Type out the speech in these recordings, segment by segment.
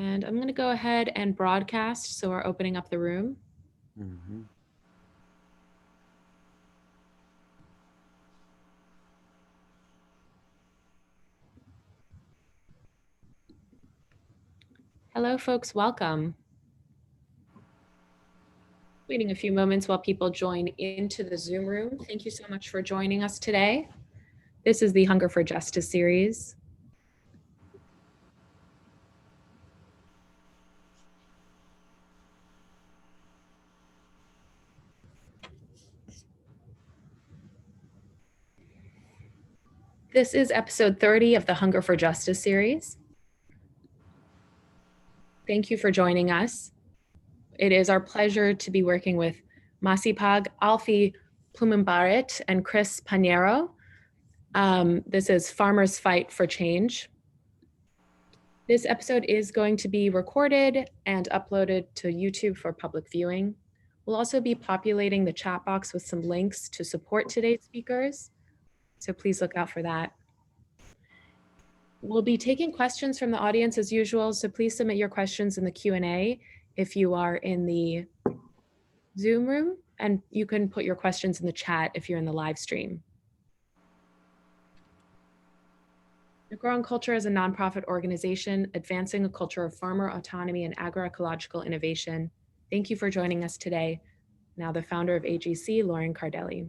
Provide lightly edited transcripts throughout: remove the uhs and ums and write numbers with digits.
And I'm going to go ahead and broadcast. So we're opening up the room. Mm-hmm. Hello, folks. Welcome. Waiting a few moments while people join into the Zoom room. Thank you so much for joining us today. This is the Hunger for Justice series. This is episode 30 of the Hunger for Justice series. Thank you for joining us. It is our pleasure to be working with Masipag, Alfie, Pulumbarit, and Cris Panerio. This is Farmers Fight for Change. This episode is going to be recorded and uploaded to YouTube for public viewing. We'll also be populating the chat box with some links to support today's speakers, so please look out for that. We'll be taking questions from the audience as usual, so please submit your questions in the Q&A if you are in the Zoom room, and you can put your questions in the chat if you're in the live stream. Growing Culture is a nonprofit organization advancing a culture of farmer autonomy and agroecological innovation. Thank you for joining us today. Now the founder of AGC, Lauren Cardelli.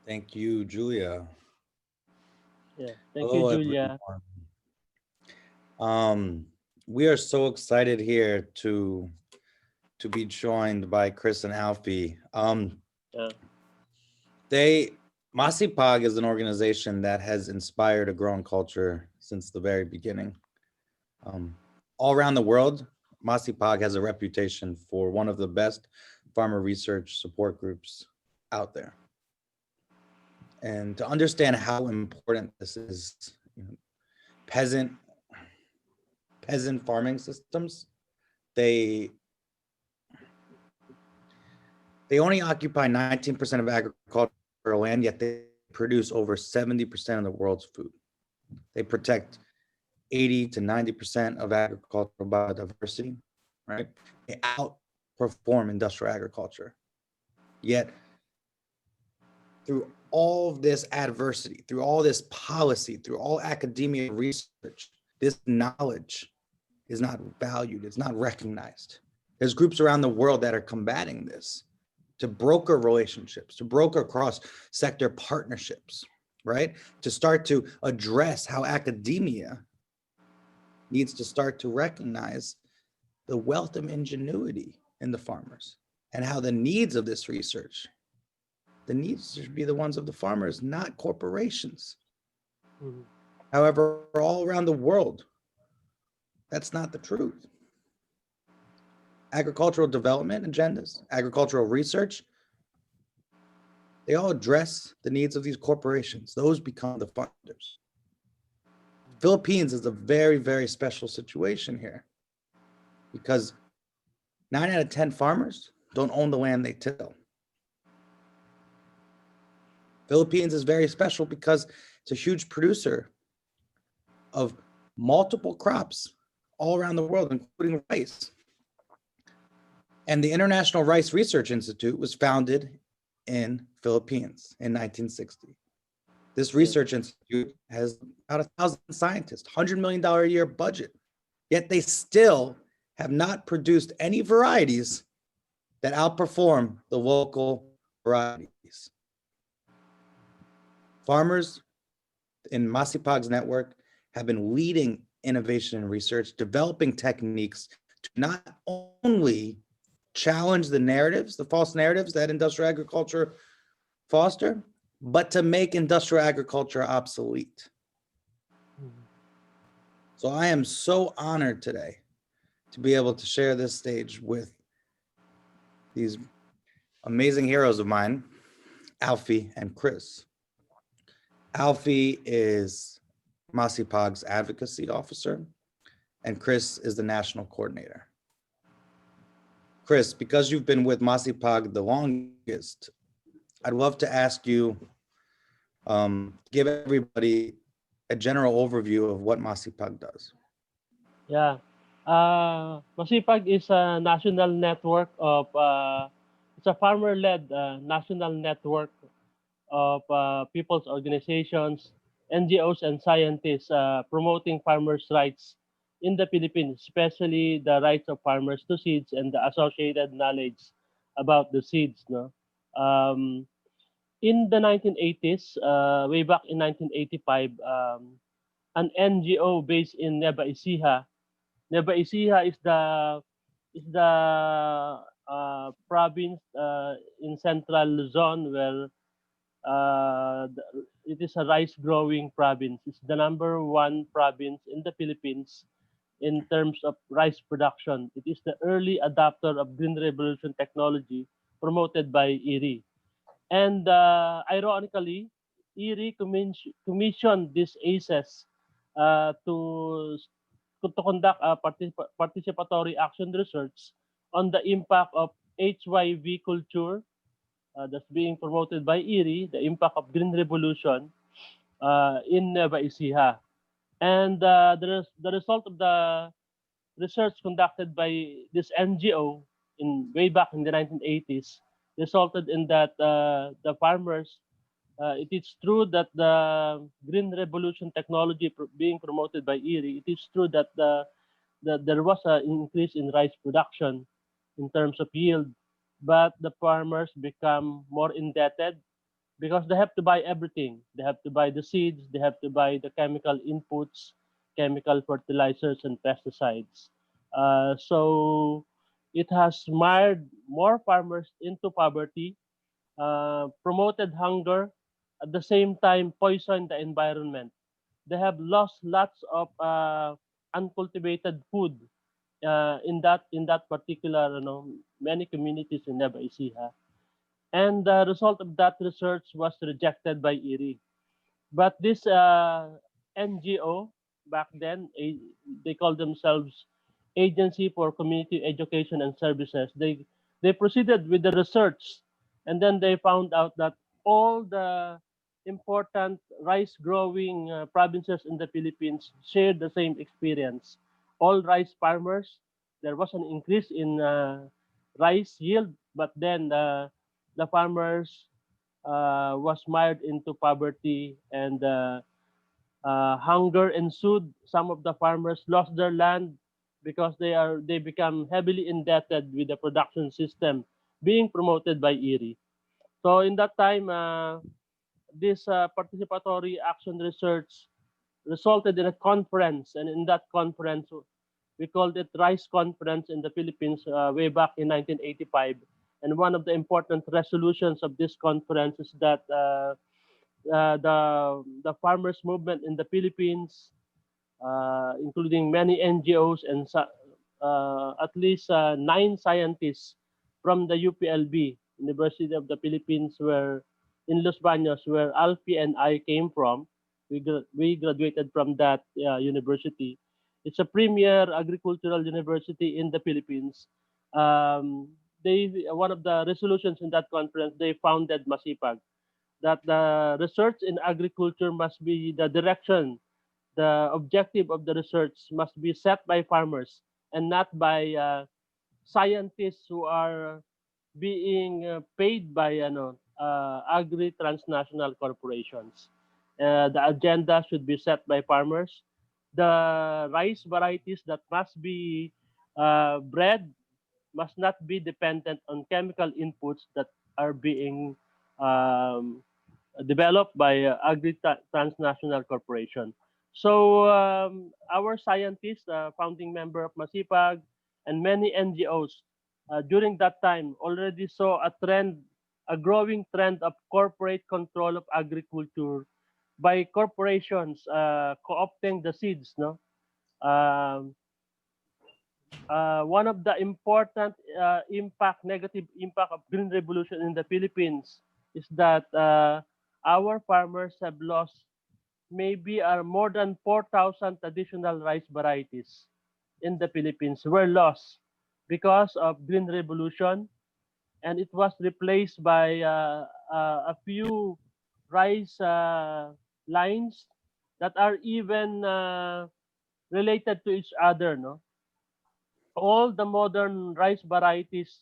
Thank you, Julia. Yeah, thank you, Julia. Everyone. We are so excited here to be joined by Cris and Alfie. Masipag is an organization that has inspired a growing culture since the very beginning. All around the world, Masipag has a reputation for one of the best farmer research support groups out there. And to understand how important this is, peasant farming systems, they only occupy 19% of agricultural land, yet they produce over 70% of the world's food. They protect 80 to 90% of agricultural biodiversity, right? They outperform industrial agriculture. Yet, through all of this adversity, through all this policy, through all academia research, this knowledge is not valued, it's not recognized. There's groups around the world that are combating this, to broker relationships, to broker cross-sector partnerships, right? To start to address how academia needs to start to recognize the wealth of ingenuity in the farmers and how the needs of this research, the needs should be the ones of the farmers, not corporations. Mm-hmm. However, all around the world, that's not the truth. Agricultural development agendas, agricultural research, they all address the needs of these corporations. Those become the funders. Philippines is a very, very special situation here because 9 out of 10 farmers don't own the land they till. Philippines is very special because it's a huge producer of multiple crops all around the world, including rice. And the International Rice Research Institute was founded in Philippines in 1960. This research institute has about 1,000 scientists, $100 million a year budget, yet they still have not produced any varieties that outperform the local varieties. Farmers in Masipag's network have been leading innovation and research, developing techniques to not only challenge the narratives, the false narratives that industrial agriculture foster, but to make industrial agriculture obsolete. So I am so honored today to be able to share this stage with these amazing heroes of mine, Alfie and Cris. Alfie is Masipag's advocacy officer, and Cris is the national coordinator. Cris, because you've been with Masipag the longest, I'd love to ask you, give everybody a general overview of what Masipag does. Yeah. Masipag is a national network of, it's a farmer-led national network of people's organizations, NGOs, and scientists promoting farmers' rights in the Philippines, especially the rights of farmers to seeds and the associated knowledge about the seeds. No? Um, in the 1980s, way back in 1985, an NGO based in Nueva Ecija. Nueva Ecija is the province in central Luzon where it is a rice growing province. It's the number one province in the Philippines in terms of rice production. It is the early adopter of Green Revolution technology promoted by ERI. And ironically, ERI commissioned these ACEs to conduct a participatory action research on the impact of HYV culture that's being promoted by ERI, the impact of Green Revolution in Nueva Ecija. And the result of the research conducted by this NGO in way back in the 1980s resulted in that the farmers, it is true that the Green Revolution technology being promoted by ERI, it is true that there was an increase in rice production in terms of yield, but the farmers become more indebted because they have to buy everything. They have to buy the seeds, they have to buy the chemical inputs, chemical fertilizers, and pesticides. So it has mired more farmers into poverty, promoted hunger, at the same time poisoned the environment. They have lost lots of uncultivated food in that particular, many communities in Nueva Ecija. And the result of that research was rejected by ERI. But this NGO back then, they called themselves Agency for Community Education and Services. They proceeded with the research, and then they found out that all the important rice growing provinces in the Philippines shared the same experience. All rice farmers, there was an increase in rice yield, but then the farmers was mired into poverty, and hunger ensued. Some of the farmers lost their land because they become heavily indebted with the production system being promoted by ERI. So in that time, this participatory action research resulted in a conference, and in that conference, we called it Rice Conference in the Philippines way back in 1985. And one of the important resolutions of this conference is that the farmers movement in the Philippines, including many NGOs and at least 9 scientists from the UPLB, University of the Philippines, where in Los Baños, where Alfie and I came from. We graduated from that university. It's a premier agricultural university in the Philippines. One of the resolutions in that conference, they founded Masipag, that the research in agriculture must be the direction, the objective of the research must be set by farmers and not by scientists who are being paid by agri-transnational corporations. The agenda should be set by farmers. The rice varieties that must be bred must not be dependent on chemical inputs that are being um, developed by agri-transnational corporation. So our scientists, founding member of Masipag, and many NGOs during that time already saw a growing trend of corporate control of agriculture by corporations co-opting the seeds. No, um, one of the important negative impact of Green Revolution in the Philippines is that our farmers have lost maybe more than 4,000 traditional rice varieties in the Philippines were lost because of Green Revolution, and it was replaced by a few rice lines that are even related to each other. No, all the modern rice varieties,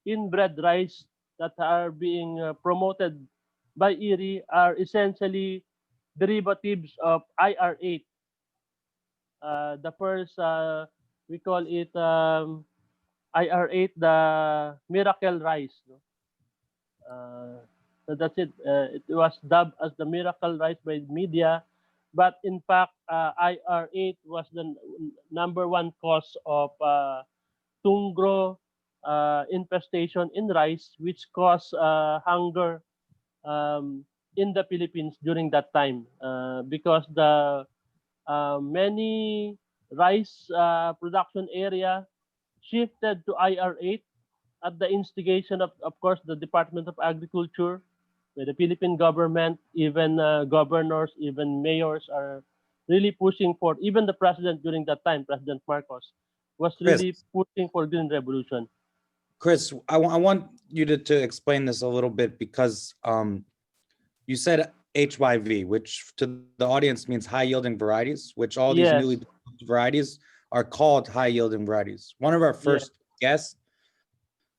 inbred rice that are being promoted by Erie are essentially derivatives of IR8. The first, we call it IR8, the miracle rice. No? So that's it. It was dubbed as the miracle rice by media, but in fact, IR8 was the number one cause of tungro infestation in rice, which caused hunger um, in the Philippines during that time because the many rice production area shifted to IR8 at the instigation of course, the Department of Agriculture, where the Philippine government, even governors, even mayors are really pushing for, even the president during that time, President Marcos, was Chris, really pushing for green revolution. Chris, I want you to explain this a little bit because you said HYV, which to the audience means high yielding varieties, which all these Yes, newly developed varieties are called high yielding varieties. One of our yes, first guests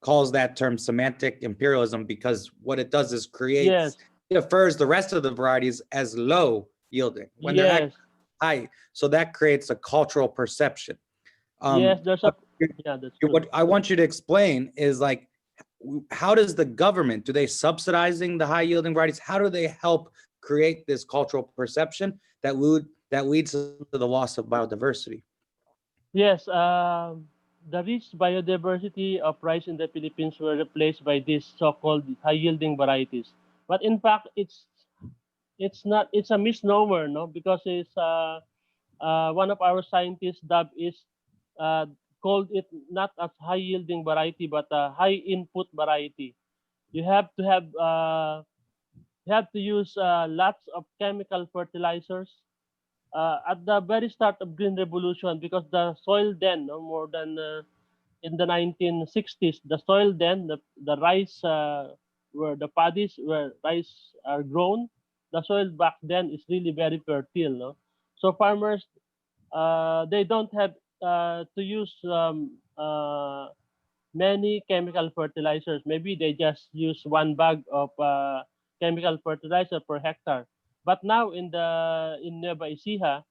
calls that term semantic imperialism because what it does is yes, creates, it refers the rest of the varieties as low yielding when they're yes, actually high. So that creates a cultural perception. yes. There's a, But yeah, that's true. what I want you to explain is like, how does the government, do they subsidizing the high yielding varieties? How do they help create this cultural perception that leads to the loss of biodiversity? Yes, the rich biodiversity of rice in the Philippines were replaced by these so-called high-yielding varieties. But in fact, it's not. It's a misnomer, no, because it's one of our scientists dubbed is uh, called it not as high-yielding variety but a high-input variety. You have to have you have to use lots of chemical fertilizers at the very start of Green Revolution, because the soil then, no, more than in the 1960s, the soil then, the rice, where the paddies where rice are grown, the soil back then is really very fertile. No? So farmers, they don't have to use many chemical fertilizers. Maybe they just use one bag of chemical fertilizer per hectare. But now in Nueva Ecija,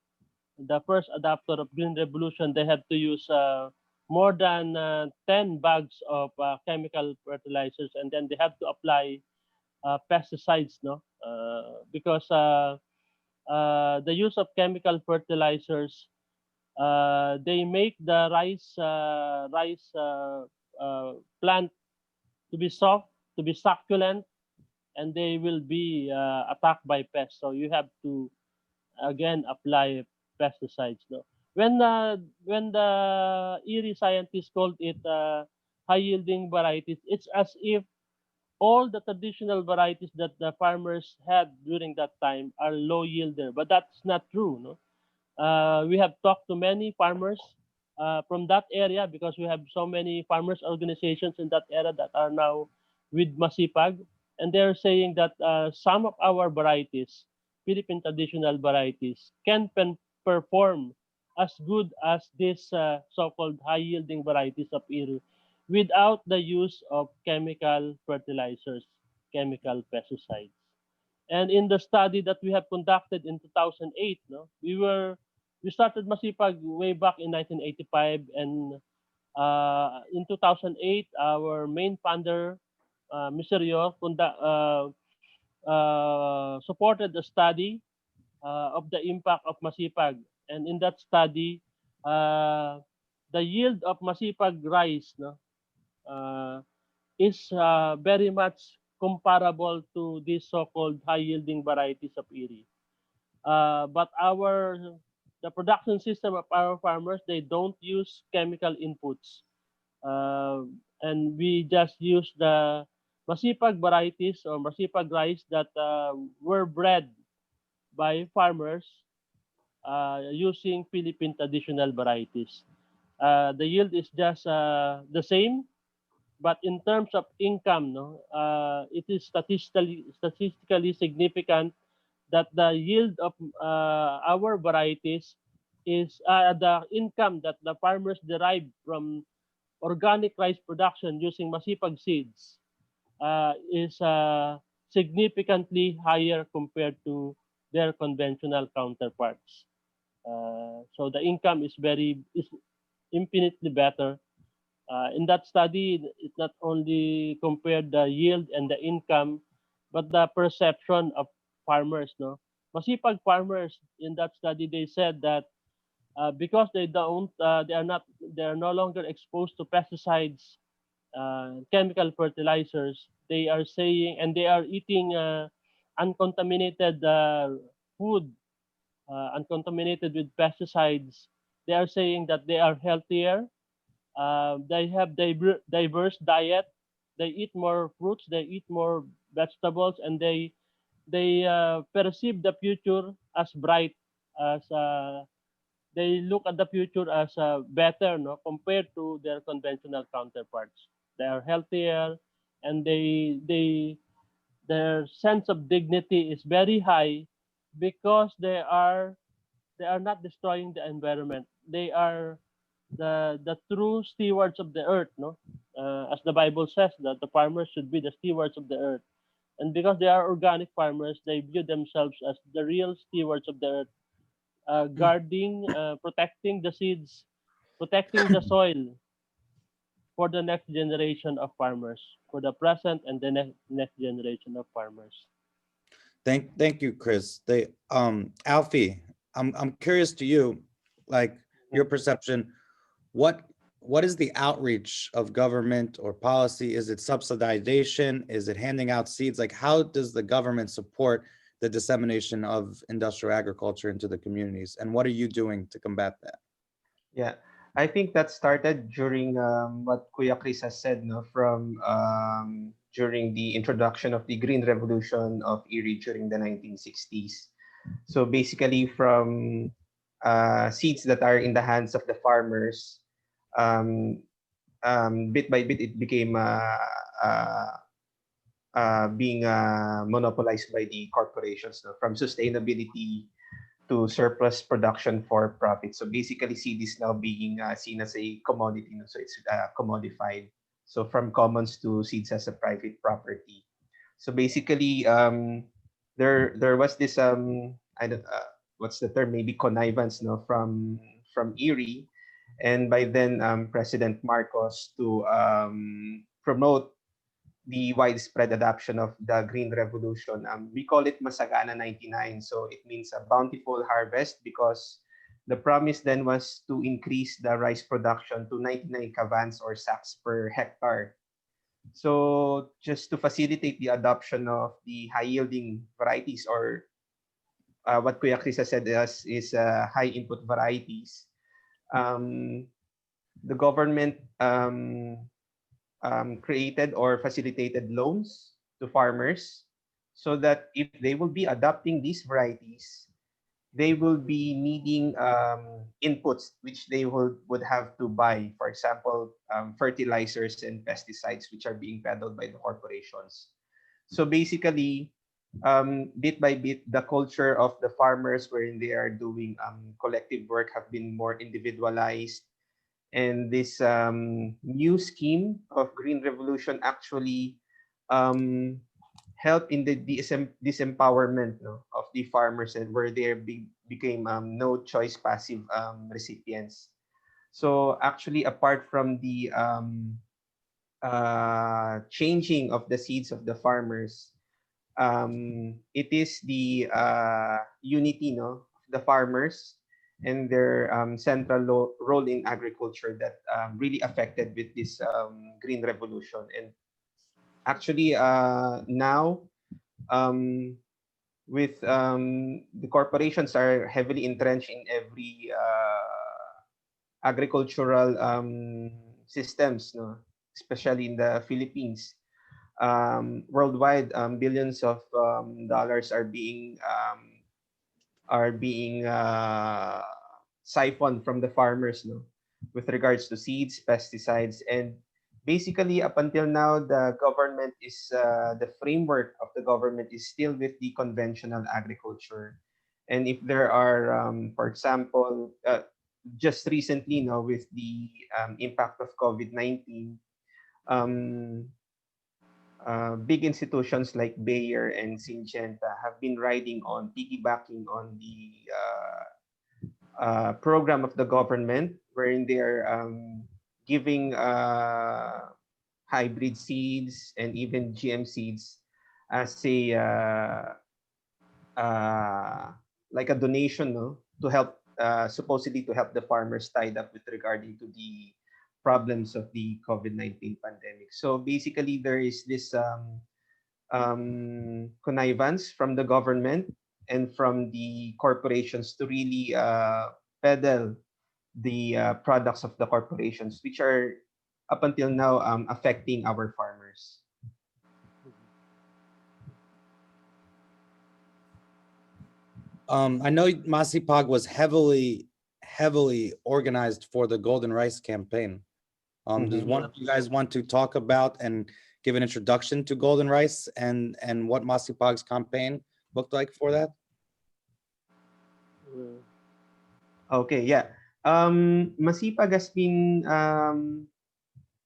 the first adopter of Green Revolution, they have to use more than 10 bags of chemical fertilizers, and then they have to apply pesticides, no? Because the use of chemical fertilizers, they make the rice plant to be soft, to be succulent, and they will be attacked by pests. So you have to again apply pesticides. No, when the Erie scientists called it high yielding varieties, it's as if all the traditional varieties that the farmers had during that time are low yielder, but that's not true. No, we have talked to many farmers from that area, because we have so many farmers organizations in that area that are now with Masipag, and they're saying that some of our varieties, Philippine traditional varieties, can perform as good as these so-called high-yielding varieties of Iru without the use of chemical fertilizers, chemical pesticides. And in the study that we have conducted in 2008, no, we started Masipag way back in 1985, and in 2008, our main funder, Mr. Rio, supported the study of the impact of Masipag. And in that study, uh, the yield of Masipag rice, no, uh, is very much comparable to these so-called high-yielding varieties of Erie. But the production system of our farmers, they don't use chemical inputs, uh, and we just use the Masipag varieties or Masipag rice that were bred by farmers using Philippine traditional varieties. The yield is just the same, but in terms of income, no, it is statistically significant that the yield of our varieties is the income that the farmers derive from organic rice production using Masipag seeds is significantly higher compared to their conventional counterparts. So the income is infinitely better. In that study, it not only compared the yield and the income, but the perception of farmers. No, Masipag farmers in that study, they said that because they are no longer exposed to pesticides, chemical fertilizers. They are saying, and they are eating uncontaminated food, uncontaminated with pesticides. They are saying that they are healthier. They have diverse diet. They eat more fruits. They eat more vegetables, and they perceive the future as bright, as they look at the future as better, no, compared to their conventional counterparts. They are healthier, and their sense of dignity is very high because they are not destroying the environment. They are the true stewards of the earth, no? As the Bible says, that the farmers should be the stewards of the earth. And because they are organic farmers, they view themselves as the real stewards of the earth, guarding, protecting the seeds, protecting the soil for the next generation of farmers, for the present and the next generation of farmers. Thank you, Chris. Alfie, I'm curious to you, like your perception, what what is the outreach of government or policy? Is it subsidization? Is it handing out seeds? Like, how does the government support the dissemination of industrial agriculture into the communities? And what are you doing to combat that? Yeah, I think that started during what Kuya Chris has said, no, from during the introduction of the Green Revolution of Erie during the 1960s. So basically, from seeds that are in the hands of the farmers, um, bit by bit, it became being monopolized by the corporations, no, from sustainability to surplus production for profit. So basically, seed is now being seen as a commodity, no? So it's commodified. So from commons to seeds as a private property. So basically, there was this I don't what's the term, maybe connivance, no, from Erie, and by then President Marcos to promote the widespread adoption of the Green Revolution. We call it Masagana 99. So it means a bountiful harvest because the promise then was to increase the rice production to 99 kavans or sacks per hectare. So just to facilitate the adoption of the high yielding varieties, or what Kuya Chris has said is high input varieties, um, the government created or facilitated loans to farmers so that if they will be adopting these varieties, they will be needing inputs which they would have to buy. For example, fertilizers and pesticides, which are being peddled by the corporations. So basically, bit by bit, the culture of the farmers wherein they are doing collective work have been more individualized, and this new scheme of Green Revolution actually um, help in the disempowerment, no, of the farmers, and where they became no choice passive recipients. So actually, apart from the changing of the seeds of the farmers, it is the unity, no, of the farmers and their central role in agriculture that really affected with this green revolution. And actually, now, um, with the corporations are heavily entrenched in every agricultural systems, no, especially in the Philippines. Worldwide, billions of dollars are being siphoned from the farmers, no, with regards to seeds, pesticides, and basically up until now, the government is the framework of the government is still with the conventional agriculture. And if there are, for example, just recently, with the impact of COVID-19, um, big institutions like Bayer and Syngenta have been riding on, piggybacking on the program of the government, wherein they are giving hybrid seeds and even GM seeds as a uh, like a donation, no, to help, supposedly to help the farmers tied up with regarding to the problems of the COVID-19 pandemic. So basically, there is this connivance from the government and from the corporations to really peddle the products of the corporations, which are up until now affecting our farmers. I know Masipag was heavily organized for the Golden Rice campaign. Does one of you guys want to talk about and give an introduction to Golden Rice and what Masipag's campaign looked like for that? Okay, yeah. Masipag has been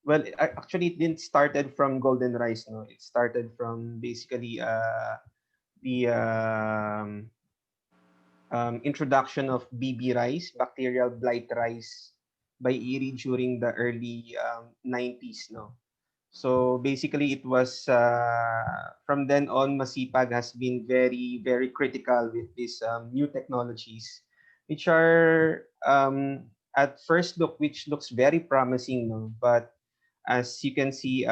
well, actually it didn't started from Golden Rice, no. It started from basically the introduction of BB rice, bacterial blight rice, by Erie during the early 90s, no. So basically, it was from then on, Masipag has been very critical with these new technologies, which are at first look, which looks very promising, no? But as you can see,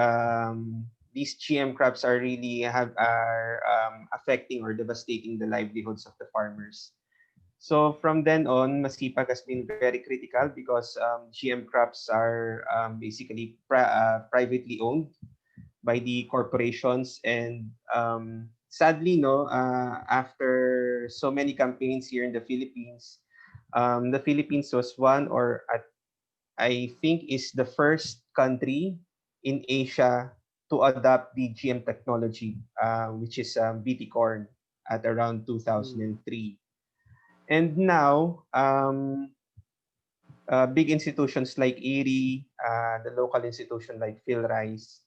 these GM crops are really affecting or devastating the livelihoods of the farmers. So from then on, Masipag has been very critical because GM crops are basically privately owned by the corporations, and sadly, no, after so many campaigns here in the Philippines was one, or I think is the first country in Asia to adopt the GM technology, which is BT corn at around 2003. And now, big institutions like Erie, the local institution like Phil Rice,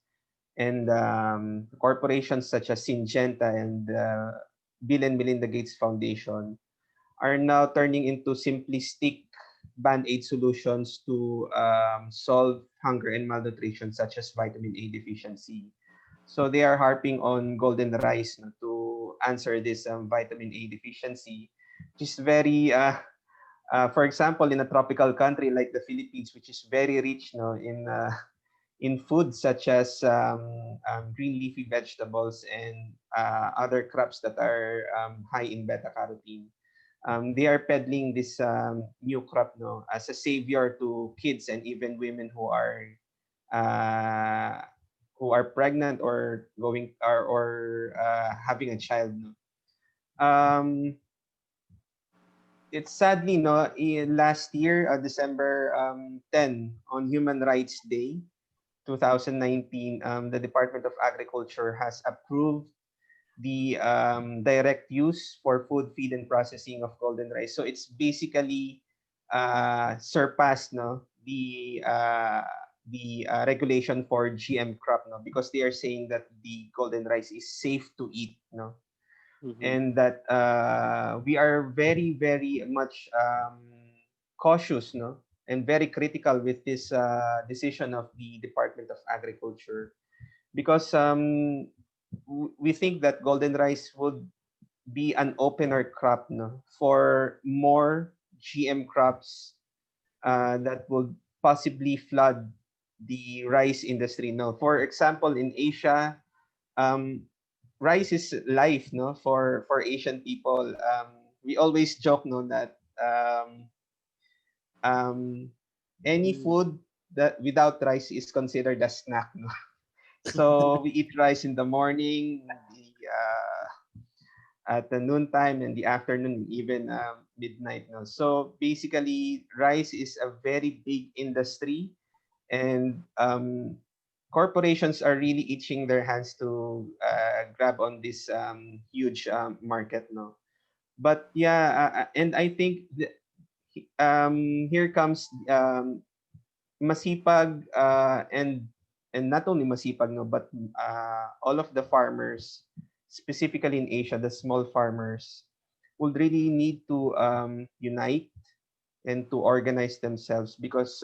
and corporations such as Syngenta and Bill and Melinda Gates Foundation are now turning into simplistic band-aid solutions to solve hunger and malnutrition, such as vitamin A deficiency. So they are harping on golden rice, no, to answer this vitamin A deficiency, which is very, for example, in a tropical country like the Philippines, which is very rich, no, in food such as green leafy vegetables and other crops that are high in beta carotene. They are peddling this new crop, no, as a savior to kids and even women uh, who are pregnant or going or having a child. No? It's sadly, no, last year, December 10, on Human Rights Day 2019, the Department of Agriculture has approved the direct use for food, feed, and processing of golden rice. So it's basically surpassed, no, the regulation for GM crop, no, because they are saying that the golden rice is safe to eat, no, and that we are very much cautious, no, and very critical with this decision of the Department of Agriculture, because we think that golden rice would be an opener crop, no, for more GM crops that would possibly flood the rice industry. No, for example, in Asia, um, rice is life, no, for Asian people. We always joke, no, that um, any food that without rice is considered a snack, no? So we eat rice in the morning, at the noontime, and the afternoon, even midnight. No? So basically, rice is a very big industry, and corporations are really itching their hands to grab on this huge market, no. But yeah, and I think here comes Masipag, and not only Masipag, no, but all of the farmers, specifically in Asia, the small farmers, would really need to unite and to organize themselves, because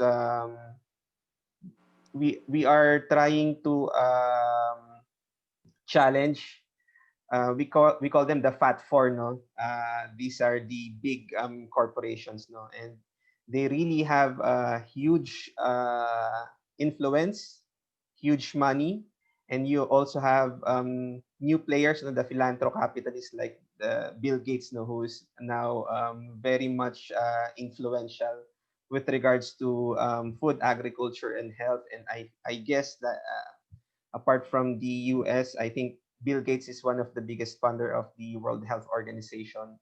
we are trying to challenge. We call them the Fat Four, no. These are the big corporations, no, and they really have a huge influence, huge money, and you also have new players, no, the philanthro capitalists like Bill Gates, no, who is now very much influential with regards to food, agriculture, and health. And I guess that apart from the US, I think Bill Gates is one of the biggest funder of the World Health Organization.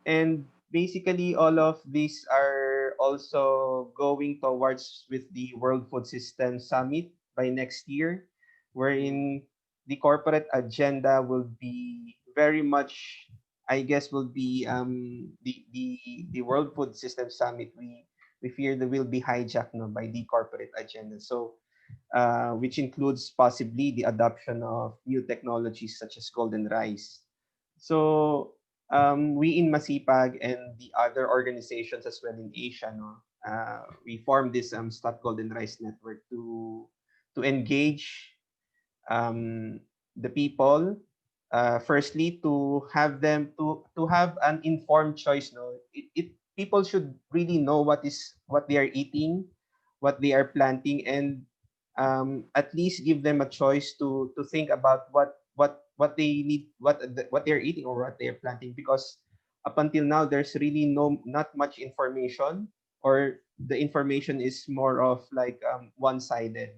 And basically, all of these are also going towards with the World Food System Summit by next year, wherein the corporate agenda will be very much, I guess, will be the World Food System Summit. We fear that will be hijacked, no, by the corporate agenda. So which includes possibly the adoption of new technologies such as golden rice. So we in Masipag and the other organizations as well in Asia, no, we formed this Stop Golden Rice Network to engage um, the people. Firstly, to have them to have an informed choice. No, people should really know what they are eating, what they are planting, and at least give them a choice to think about what they need, what they're eating or what they're planting. Because up until now, there's really not much information, or the information is more of like one-sided.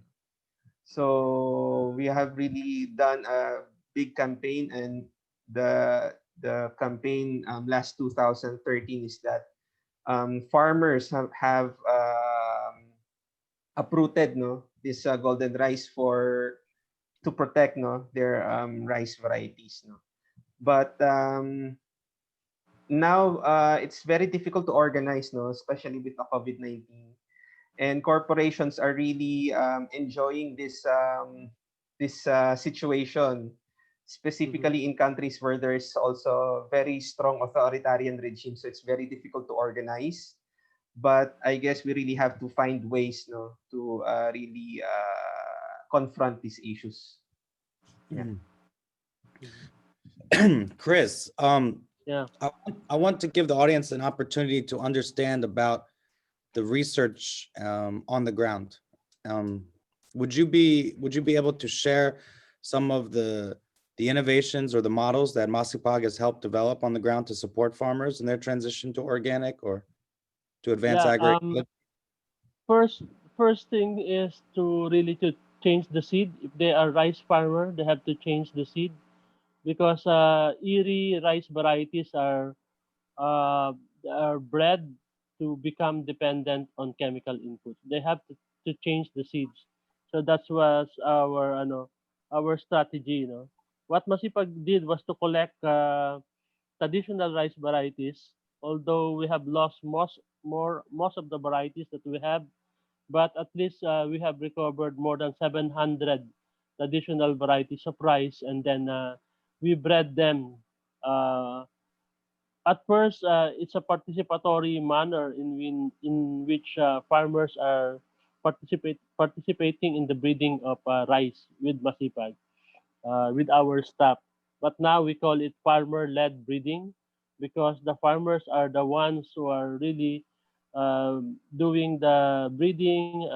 So we have really done a big campaign, and the campaign last 2013 is that farmers have uprooted, no, this golden rice for to protect, no, their rice varieties, no. But now it's very difficult to organize, no, especially with the COVID-19, and corporations are really enjoying this situation, specifically in countries where there is also very strong authoritarian regime. So it's very difficult to organize. But I guess we really have to find ways, no, to really confront these issues. Yeah. Cris, Yeah. I want to give the audience an opportunity to understand about the research on the ground. Would you be able to share some of the innovations or the models that Masipag has helped develop on the ground to support farmers in their transition to organic or to advance Yeah. agriculture? First first thing is to really to change the seed. If they are rice farmer, they have to change the seed, because Erie rice varieties uh, are bred to become dependent on chemical inputs. They have to change the seeds. So that was our strategy. What Masipag did was to collect traditional rice varieties. Although we have lost most of the varieties that we have, but at least we have recovered more than 700 traditional varieties of rice, and then we bred them. Uh, at first, it's a participatory manner in which farmers are participating in the breeding of rice with Masipag, with our staff. But now we call it farmer-led breeding, because the farmers are the ones who are really doing the breeding,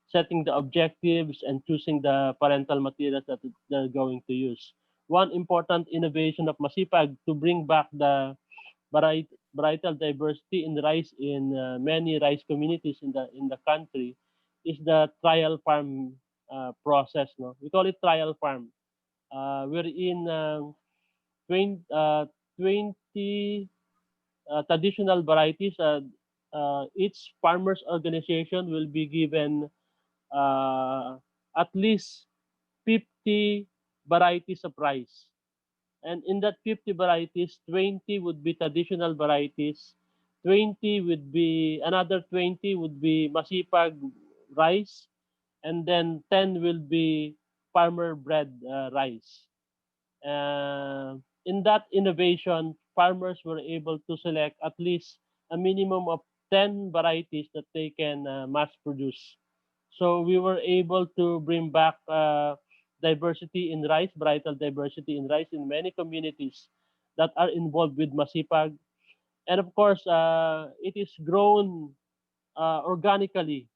setting the objectives, and choosing the parental materials that they're going to use. One important innovation of Masipag to bring back the varietal diversity in rice in many rice communities in the country is the trial farm process. No, we call it trial farm. Wherein 20, 20 traditional varieties. Each farmers organization will be given uh, at least 50 varieties of rice. And in that 50 varieties, 20 would be traditional varieties, 20 would be, another 20 would be Masipag rice, and then 10 will be farmer bred rice. In that innovation, farmers were able to select at least a minimum of 10 varieties that they can mass produce. So we were able to bring back diversity in rice, varietal diversity in rice in many communities that are involved with Masipag. And of course, it is grown organically,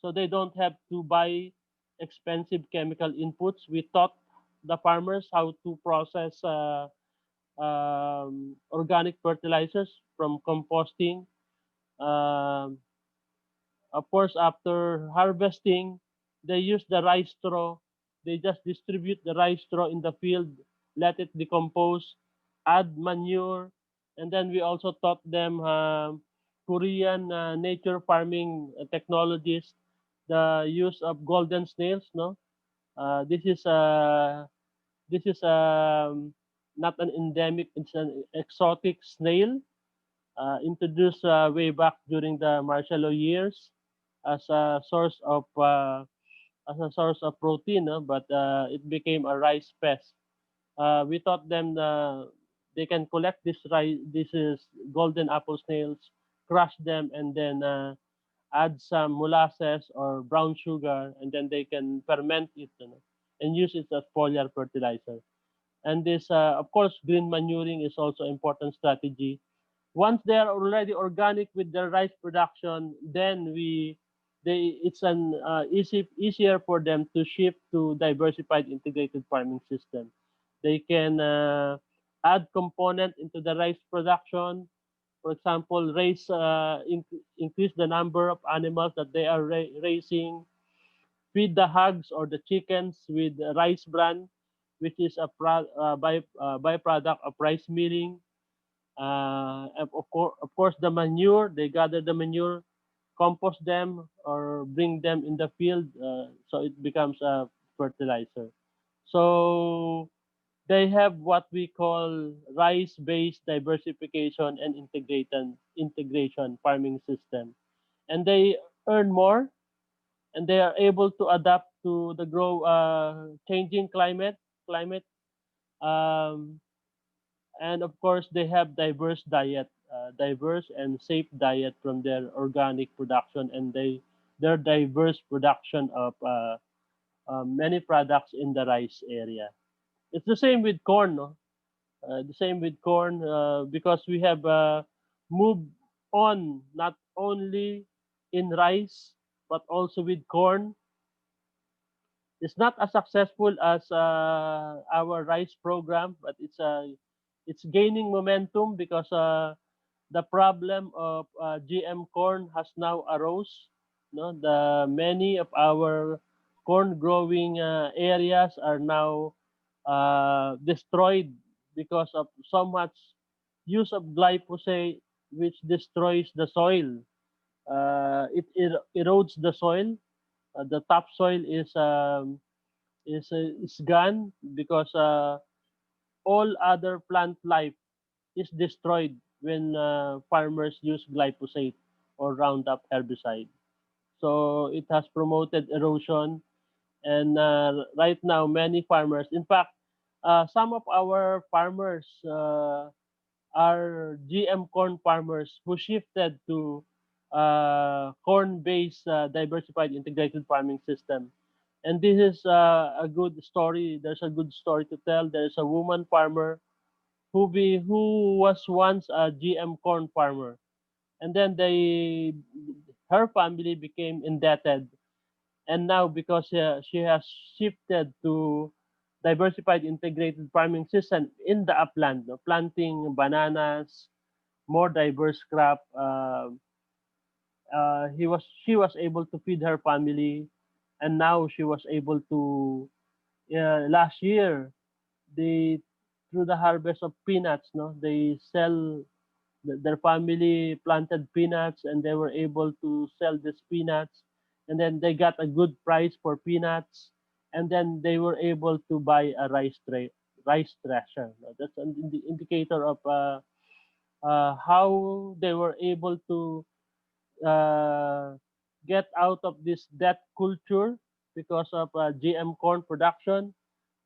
so they don't have to buy expensive chemical inputs. We taught the farmers how to process organic fertilizers from composting. Um, of course, after harvesting, they use the rice straw. They just distribute the rice straw in the field, let it decompose, add manure, and then we also taught them Korean nature farming technologies, the use of golden snails. No, this is not an endemic; it's an exotic snail introduced way back during the martial law years as a source of protein, but it became a rice pest. We taught them they can collect this rice, this is golden apple snails, crush them, and then add some molasses or brown sugar, and then they can ferment it, and use it as foliar fertilizer. And this, of course, green manuring is also important strategy. Once they are already organic with their rice production, then it's an easier for them to shift to diversified integrated farming system. They can add component into the rice production. For example, increase the number of animals that they are raising, feed the hogs or the chickens with rice bran, which is a byproduct of rice milling. Of course, the manure, they gather the manure, compost them, or bring them in the field, so it becomes a fertilizer. So they have what we call rice-based diversification and integration farming system, and they earn more, and they are able to adapt to the changing climate. Um, and of course they have diverse and safe diet from their organic production, and their diverse production of many products in the rice area. It's the same with corn, no? The same with corn, because we have moved on not only in rice but also with corn. It's not as successful as our rice program, but it's gaining momentum because the problem of GM corn has now arose. No, the many of our corn growing areas are now destroyed because of so much use of glyphosate, which destroys the soil. It erodes the soil. The topsoil is gone because all other plant life is destroyed when farmers use glyphosate or Roundup herbicide. So it has promoted erosion, and right now many farmers, in fact, some of our farmers are GM corn farmers who shifted to corn-based diversified integrated farming system. And this is a good story. There's a good story to tell. There's a woman farmer who was once a GM corn farmer, and then her family became indebted, and now because she has shifted to diversified integrated farming system in the upland, no, planting bananas, more diverse crop. She was able to feed her family, and now she was able to last year they through the harvest of peanuts, no, they sell their family planted peanuts, and they were able to sell these peanuts and then they got a good price for peanuts, and then they were able to buy a rice thresher. That's an indicator of how they were able to uh, get out of this debt culture because of GM corn production,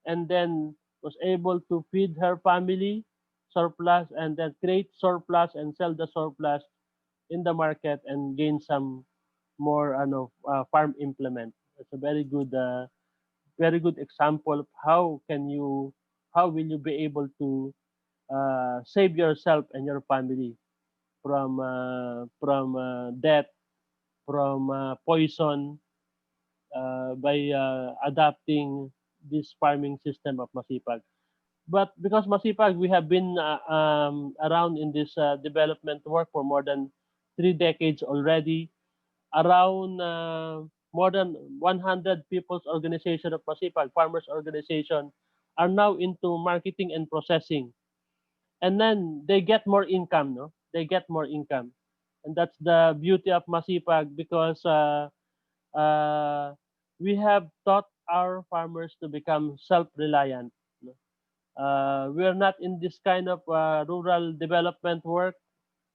and then was able to feed her family surplus, and then create surplus and sell the surplus in the market and gain some more farm implement. It's a very good example of how will you be able to save yourself and your family from death, from poison, by adapting this farming system of Masipag. But because Masipag, we have been around in this development work for more than 3 decades already. Around more than 100 people's organization of Masipag, farmers organization, are now into marketing and processing. And then they get more income, no? They get more income. And that's the beauty of Masipag, because uh, we have taught our farmers to become self-reliant. No? We are not in this kind of rural development work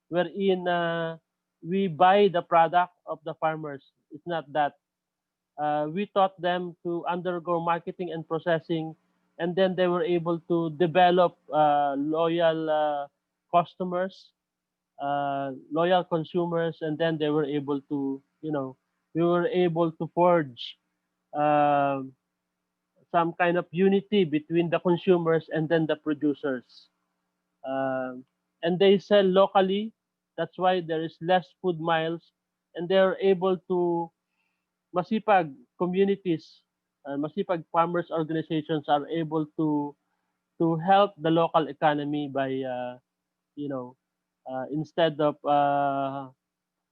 wherein we buy the product of the farmers. It's not that. We taught them to undergo marketing and processing, and then they were able to develop loyal customers, loyal consumers, and then they were able to, we were able to forge uh, some kind of unity between the consumers and then the producers. Um, and they sell locally. That's why there is less food miles, and they're able to Masipag communities, Masipag farmers organizations are able to help the local economy by instead of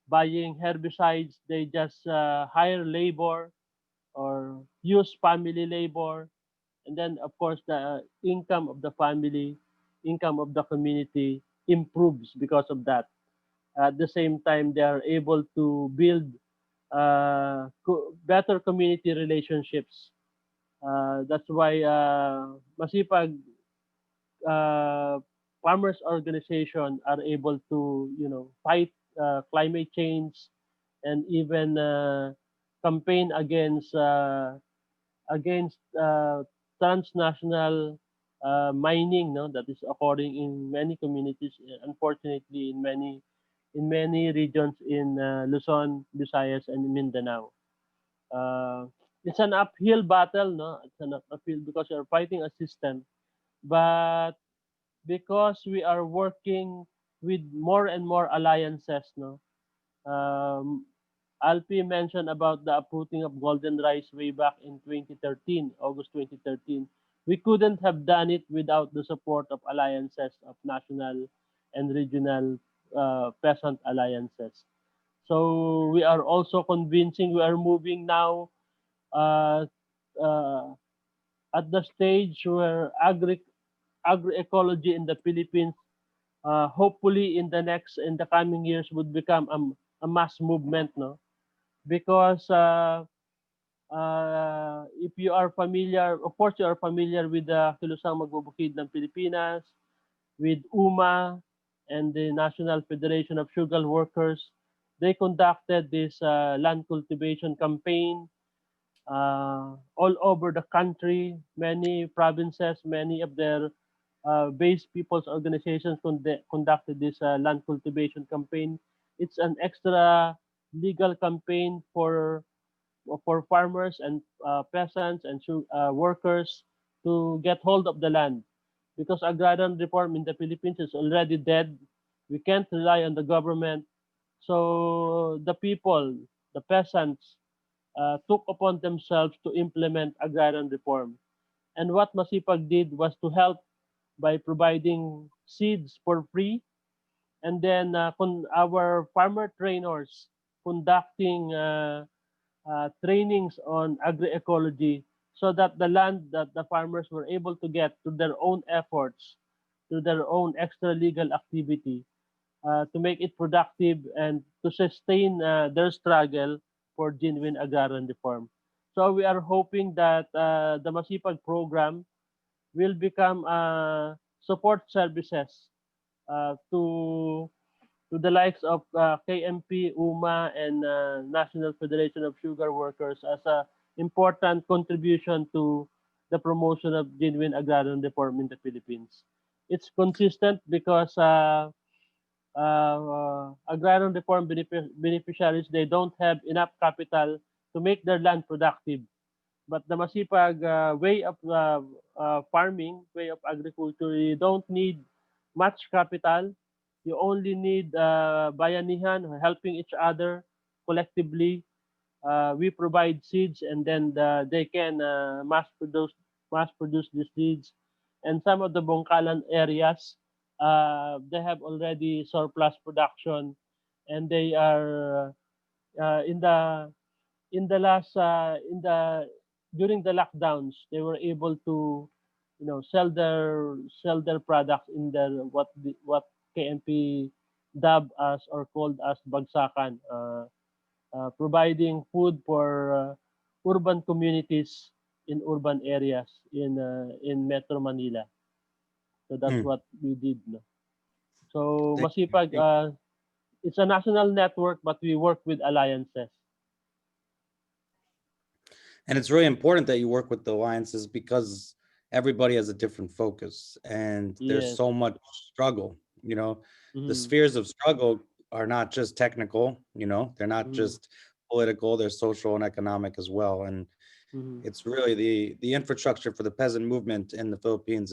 buying herbicides, they just hire labor or use family labor, and then of course the income of the family, income of the community improves because of that. At the same time, they are able to build better community relationships. That's why Masipag uh, farmers organization are able to fight climate change, and even campaign against transnational mining, no, that is occurring in many communities, unfortunately in many regions in Luzon, Visayas, and Mindanao. uh, it's an uphill battle, no? It's an uphill because you're fighting a system, but because we are working with more and more alliances, no? Um, Alfie mentioned about the uprooting of golden rice way back in 2013, August 2013. We couldn't have done it without the support of alliances of national and regional peasant alliances. So we are also convincing, we are moving now uh, uh, at the stage where agroecology in the Philippines, hopefully in the coming years, would become a mass movement, no? Because if you are familiar, of course you are familiar with the Kilusang Magbubukid ng Pilipinas, with UMA and the National Federation of Sugar Workers. They conducted this land cultivation campaign all over the country. Many provinces, many of their base people's organizations conducted this land cultivation campaign. It's an extra legal campaign for farmers and peasants and workers to get hold of the land, because agrarian reform in the Philippines is already dead. We can't rely on the government. So the people, the peasants, took upon themselves to implement agrarian reform. And what Masipag did was to help by providing seeds for free, and then our farmer trainers conducting trainings on agroecology, so that the land that the farmers were able to get to their own efforts, to their own extra legal activity, to make it productive and to sustain their struggle for genuine agrarian reform. So we are hoping that the Masipag program will become support services to the likes of KMP, UMA, and National Federation of Sugar Workers as a important contribution to the promotion of genuine agrarian reform in the Philippines. It's consistent because agrarian reform beneficiaries, they don't have enough capital to make their land productive. But the Masipag way of farming, way of agriculture, you don't need much capital. You only need bayanihan, helping each other collectively. We provide seeds, and then they can mass produce these seeds. And some of the Bongkalan areas, they have already surplus production, and they are in the last in the during the lockdowns, they were able to sell their products in their what KNP dubbed as or called as bagsakan, providing food for urban communities in urban areas in Metro Manila. So that's Mm. what we did. No? So Thank you. Masipag, it's a national network, but we work with alliances. And it's really important that you work with the alliances because everybody has a different focus and there's Yes. so much struggle. The Mhm. spheres of struggle are not just technical, they're not Mhm. just political, they're social and economic as well. And Mhm. it's really the infrastructure for the peasant movement in the Philippines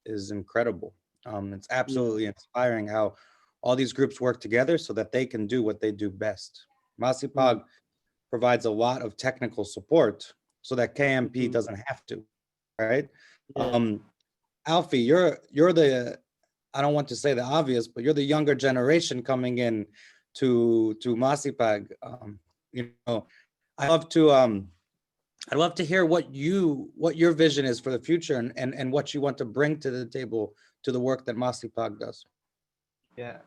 is incredible. It's Yeah. absolutely inspiring how all these groups work together so that they can do what they do best. Masipag provides a lot of technical support so that KMP Mhm. doesn't have to, right? Yes. Alfie, you're the, I don't want to say the obvious, but you're the younger generation coming in to Masipag. I love to I'd love to hear what your vision is for the future and what you want to bring to the table to the work that Masipag does. Yeah.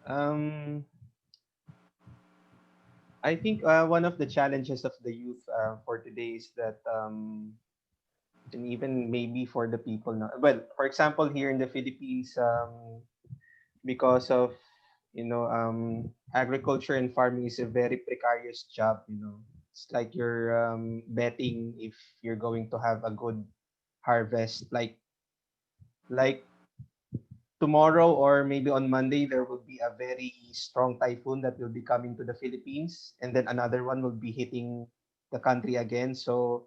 I think one of the challenges of the youth for today is that, and even maybe for the people now. Well, for example, here in the Philippines, because of agriculture and farming is a very precarious job. It's like you're betting if you're going to have a good harvest. Like tomorrow or maybe on Monday, there will be a very strong typhoon that will be coming to the Philippines, and then another one will be hitting the country again. So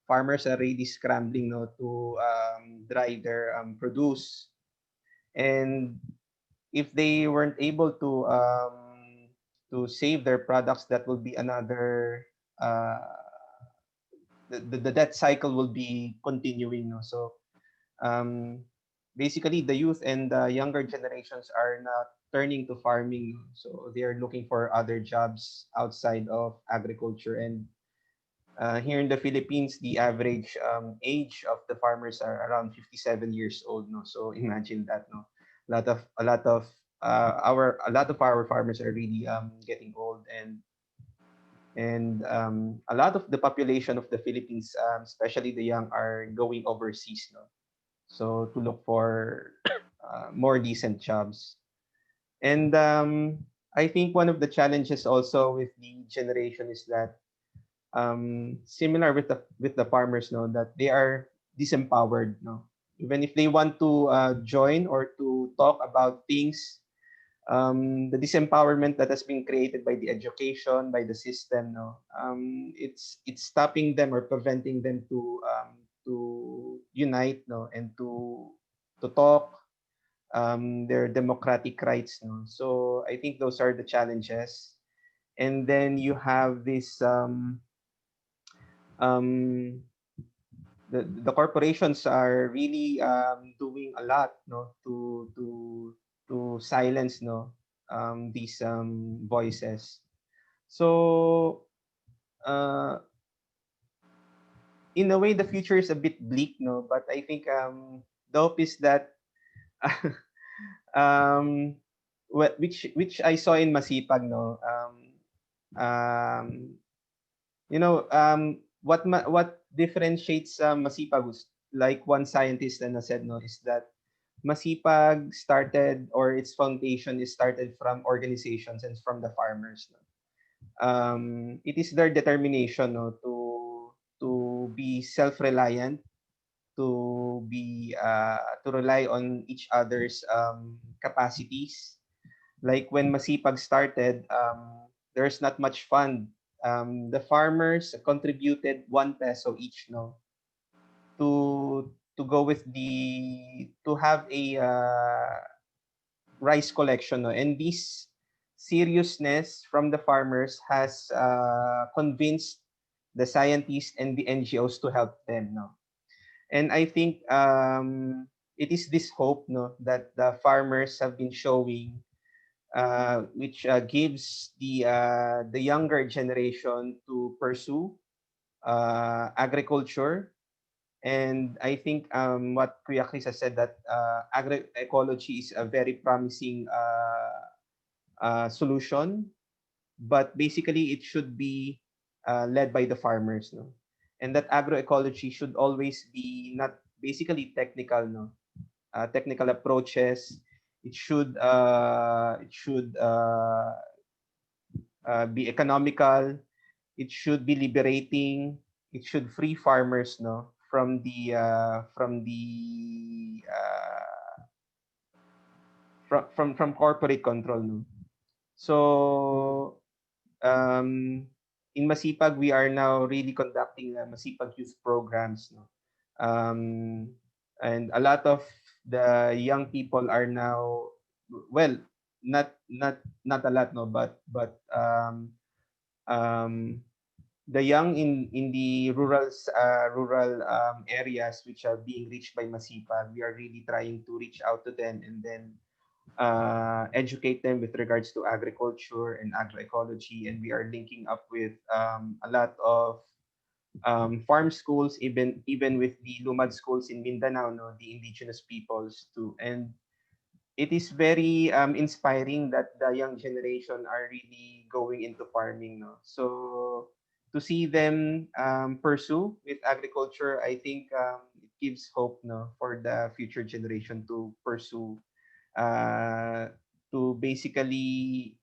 farmers are really scrambling, to dry their produce. And if they weren't able to save their products, that will be another uh, the debt cycle will be continuing. No? So um, basically, the youth and the younger generations are not turning to farming, no? So they are looking for other jobs outside of agriculture. And here in the Philippines, the average age of the farmers are around 57 years old. No, so imagine that. No, a lot of our farmers are really getting old, and a lot of the population of the Philippines, especially the young, are going overseas. No, so to look for more decent jobs. And I think one of the challenges also with the generation is that, similar with the farmers, know that they are disempowered, no, even if they want to join or to talk about things, the disempowerment that has been created by the education, by the system, no, it's stopping them or preventing them to unite, no, and to talk their democratic rights, no. So I think those are the challenges. And then you have this um, the corporations are really doing a lot, no, to silence, no, these voices. So uh, in a way, the future is a bit bleak, no, but I think the hope is that um, which I saw in Masipag, no, um, You know, what differentiates Masipag, like one scientist and said, no, is that Masipag started, or its foundation is started from organizations and from the farmers. No? It is their determination, no, to be self-reliant, to rely on each other's capacities. Like when Masipag started, there's not much fund. The farmers contributed 1 peso each, no, to go with the to have a rice collection, no, and this seriousness from the farmers has convinced the scientists and the NGOs to help them, no. And I think it is this hope, no, that the farmers have been showing, which gives the younger generation to pursue agriculture. And I think what Kuya Cris has said, that agroecology is a very promising solution, but basically it should be led by the farmers, no? And that agroecology should always be not basically technical, no? Technical approaches. It should be economical. It should be liberating. It should free farmers, no, from corporate control, no. So in Masipag, we are now really conducting Masipag youth programs, no. And a lot of the young people are now, well, not a lot, no, but um, the young in the rural areas which are being reached by Masipag, we are really trying to reach out to them and then educate them with regards to agriculture and agroecology. And we are linking up with a lot of farm schools, even with the Lumad schools in Mindanao, no, the indigenous peoples too. And it is very inspiring that the young generation are really going into farming, no. So to see them pursue with agriculture, I think it gives hope, no, for the future generation to pursue, uh, to basically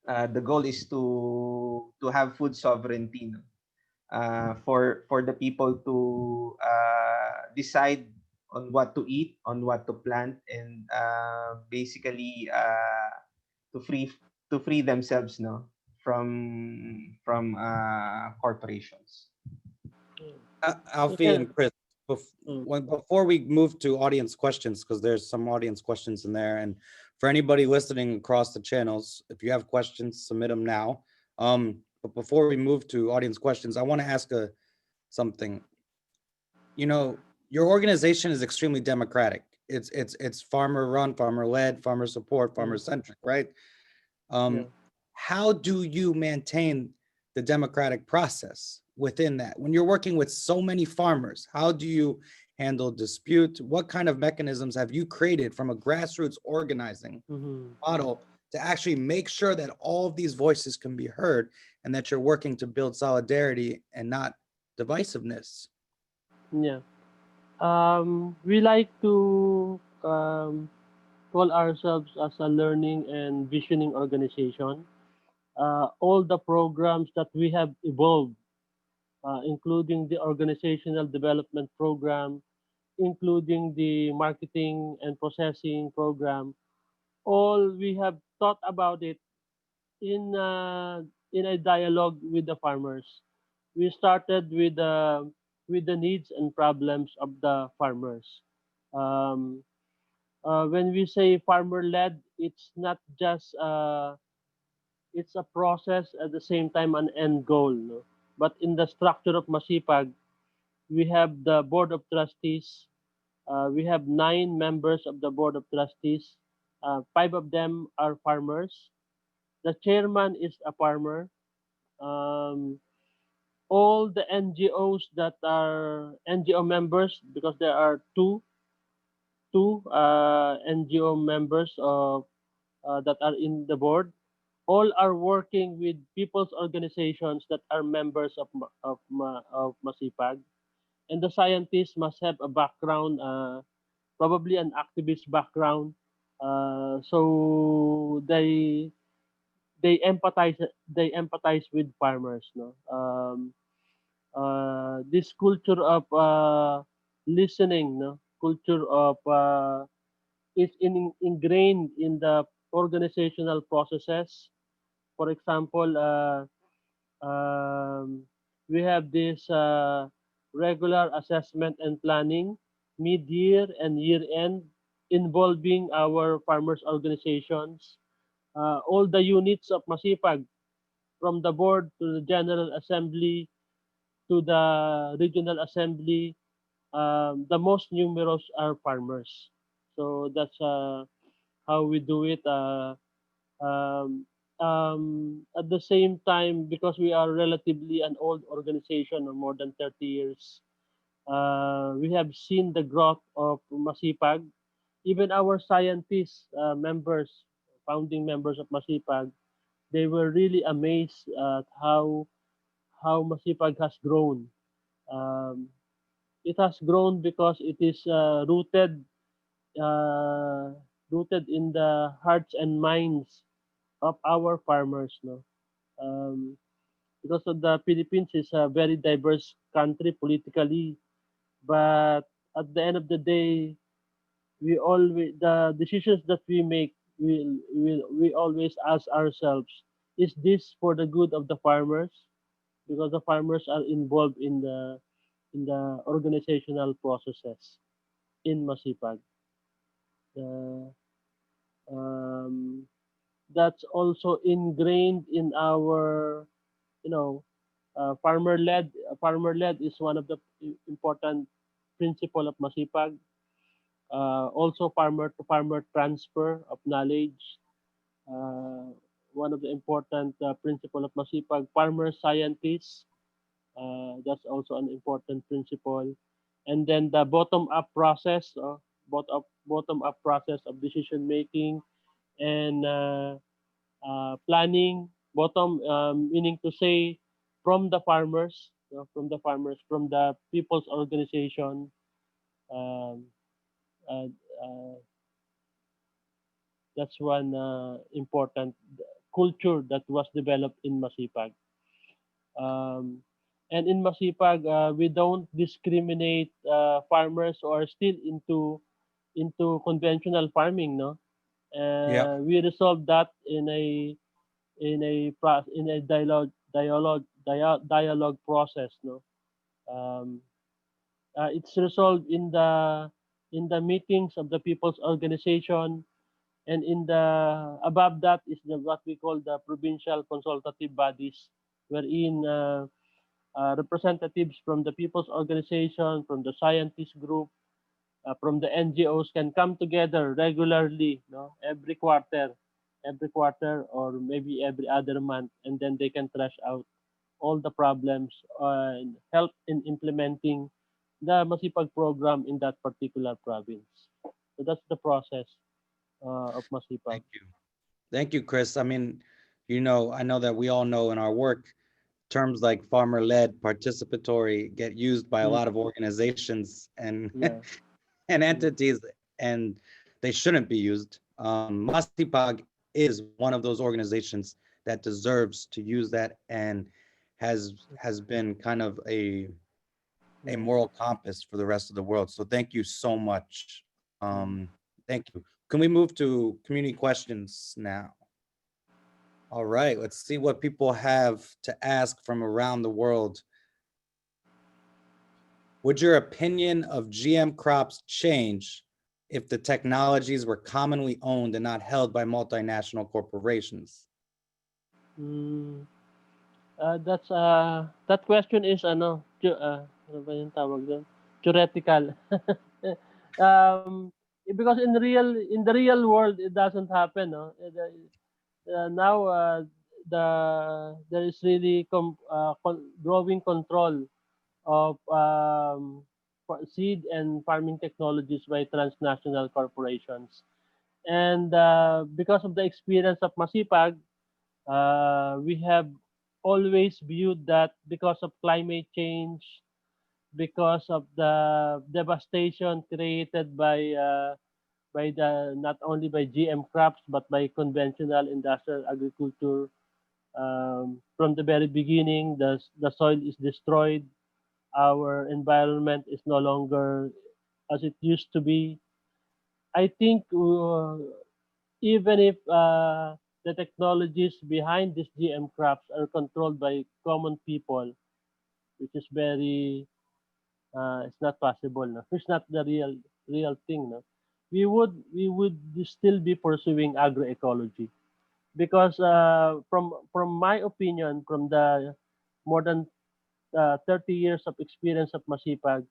the goal is to have food sovereignty, no? For the people to decide on what to eat, on what to plant, and basically to free themselves, no, from corporations. Alfie Okay. and Cris, before we move to audience questions, because there's some audience questions in there, and for anybody listening across the channels, if you have questions, submit them now. But before we move to audience questions, I want to ask something. You know, your organization is extremely democratic. It's farmer run, farmer led, farmer support, farmer centric, right? Yeah. How do you maintain the democratic process within that? When you're working with so many farmers, how do you handle dispute? What kind of mechanisms have you created from a grassroots organizing model to actually make sure that all of these voices can be heard and that you're working to build solidarity and not divisiveness? Yeah. We like to call ourselves as a learning and visioning organization. All the programs that we have evolved, including the organizational development program, including the marketing and processing program, all we have thought about it in in a dialogue with the farmers. We started with the needs and problems of the farmers. Um, when we say farmer led, it's not just it's a process at the same time an end goal. No? But in the structure of Masipag, we have the board of trustees. We have 9 members of the board of trustees. 5 of them are farmers. The chairman is a farmer. Um, all the NGOs that are NGO members, because there are two NGO members of that are in the board. all are working with people's organizations that are members of Masipag, and the scientists must have a background, probably an activist background, so they empathize with farmers, no. This culture of listening, no, culture of is ingrained in the organizational processes. For example, um, we have this regular assessment and planning, mid-year and year-end, involving our farmers organizations, all the units of Masipag, from the board to the General Assembly to the Regional Assembly. The most numerous are farmers. So that's how we do it. Um, at the same time, because we are relatively an old organization of more than 30 years, we have seen the growth of Masipag. Even our scientists, members, founding members of Masipag, they were really amazed at how Masipag has grown. Um, it has grown because it is uh, rooted in the hearts and minds of our farmers, no. Um, because of the Philippines is a very diverse country politically, but at the end of the day, we always the decisions that we make, we always ask ourselves, is this for the good of the farmers? Because the farmers are involved in the organizational processes in Masipag. The, um, that's also ingrained in our, you know, farmer led is one of the important principle of Masipag. Also farmer to farmer transfer of knowledge, uh, one of the important principle of Masipag. Farmer scientists, that's also an important principle. And then the bottom-up process, bottom-up process of decision making and planning. Bottom, meaning to say, from the farmers, from the people's organization. Um, uh, uh, that's one important culture that was developed in Masipag. Um, and in Masipag, we don't discriminate farmers who are still into conventional farming, no. Yeah. We resolve that in a dialogue process, no. Um, it's resolved in the meetings of the people's organization, and in the above that is what we call the provincial consultative bodies, wherein representatives from the people's organization, from the scientist group, from the NGOs can come together regularly, no, every quarter or maybe every other month, and then they can thrash out all the problems and help in implementing the Masipag program in that particular province. So that's the process of Masipag. Thank you. Thank you, Chris. I mean, I know that we all know in our work, terms like farmer-led, participatory get used by a Mm, lot of organizations and yeah. and Mm, entities, and they shouldn't be used. Masipag is one of those organizations that deserves to use that and has been kind of a yeah. moral compass for the rest of the world. So thank you so much. Mm. Thank you. Can we move to community questions now? All right, let's see what people have to ask from around the world. Would your opinion of GM crops change if the technologies were commonly owned and not held by multinational corporations? Mm. That question is ano ba yung tawag doon? Theoretical. um, because in the real world it doesn't happen, no. Now there is really growing control of seed and farming technologies by transnational corporations. And because of the experience of Masipag, We have always viewed that because of climate change, because of the devastation created by the not only by GM crops but by conventional industrial agriculture. From the very beginning, the soil is destroyed. Our environment is no longer as it used to be. I think even if the technologies behind these GM crops are controlled by common people, which is very it's not possible. No? It's not the real thing. No? We would still be pursuing agroecology because from my opinion, from the more than 30 years of experience of Masipag,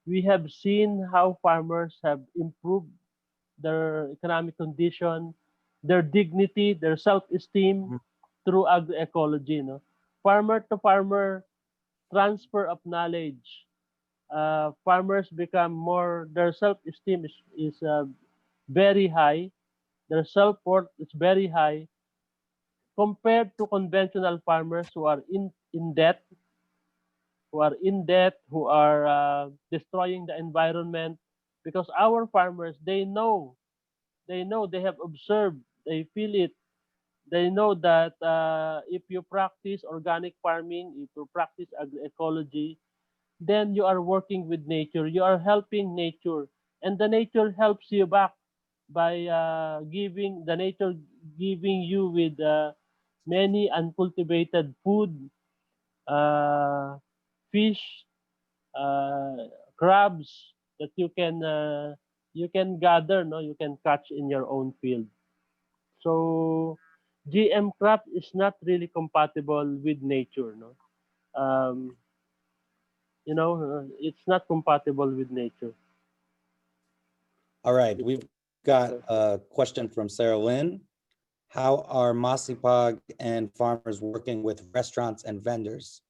we have seen how farmers have improved their economic condition, their dignity, their self-esteem Mhm. through agroecology. No? Farmer to farmer transfer of knowledge. Farmers become more, their self-esteem is very high. Their self-worth is very high compared to conventional farmers who are in debt, who are destroying the environment. Because our farmers, they have observed, they feel it. They know that if you practice organic farming, if you practice agroecology, then you are working with nature. You are helping nature, and the nature helps you back by giving the nature giving you with many uncultivated food, uh, fish, uh, crabs that you can gather, no, you can catch in your own field. So GM crop is not really compatible with nature, no. Um, it's not compatible with nature. All right, we've got a question from Sarah Lynn. How are Masipag and farmers working with restaurants and vendors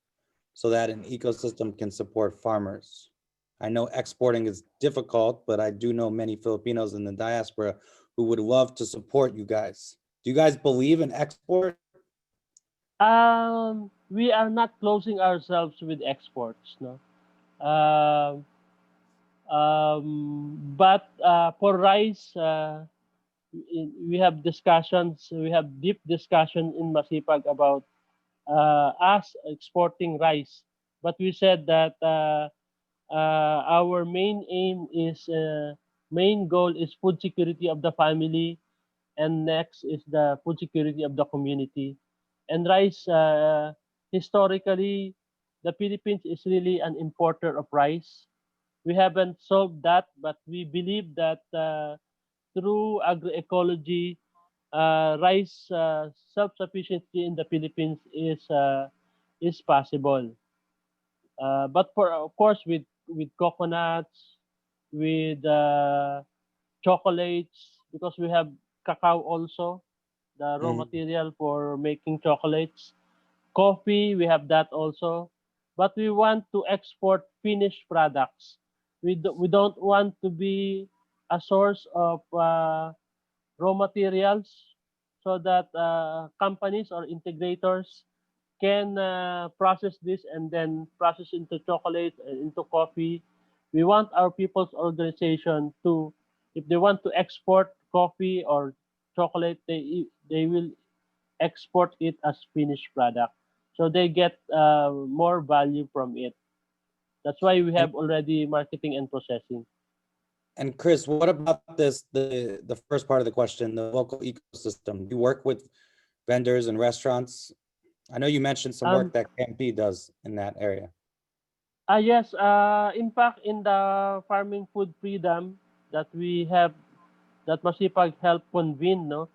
so that an ecosystem can support farmers? I know exporting is difficult, but I do know many Filipinos in the diaspora who would love to support you guys. Do you guys believe in export? We are not closing ourselves with exports, no. Um, but for rice, we have discussions. We have deep discussion in Masipag about us exporting rice. But we said that our main goal is food security of the family, and next is the food security of the community. And rice, historically, the Philippines is really an importer of rice. We haven't solved that, but we believe that through agroecology, rice self-sufficiency in the Philippines is possible. But for of course, with coconuts, with chocolates, because we have cacao also, the raw Mhm. material for making chocolates. Coffee, we have that also. But we want to export finished products. We don't want to be a source of raw materials so that companies or integrators can process this and then process into chocolate and into coffee. We want our people's organization to, if they want to export coffee or chocolate, they will export it as finished product, so they get more value from it. That's why we And have already marketing and processing. and Chris, what about this, the first part of the question, the local ecosystem? Do you work with vendors and restaurants? I know you mentioned some Um, work that CAMP does in that area. yes, in fact, in the farming food freedom that we have, that Masipag helped convene, no,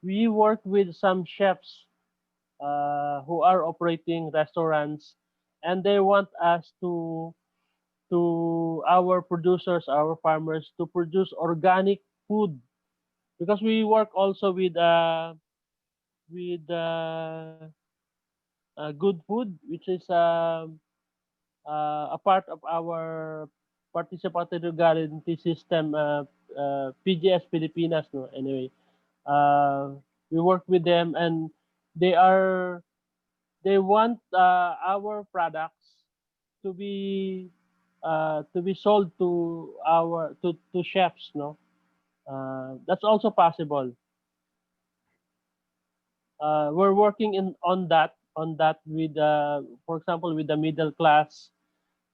we work with some chefs who are operating restaurants, and they want us to our producers, our farmers, to produce organic food, because we work also with good food, which is a part of our participatory guarantee system, PGS Pilipinas. No, anyway, uh, we work with them, and they want our products to be sold to to chefs, no. That's also possible. We're working on that with for example with the middle class,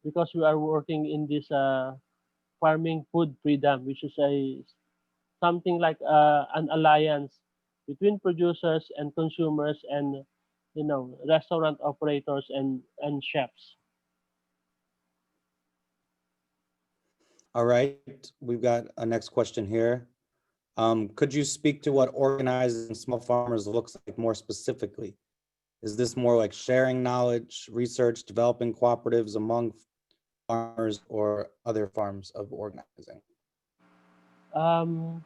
because we are working in this farming food freedom, which is a something like an alliance between producers and consumers and restaurant operators and chefs. All right, we've got a next question here. Could you speak to what organizing small farmers looks like more specifically? Is this more like sharing knowledge, research, developing cooperatives among farmers, or other forms of organizing? Um,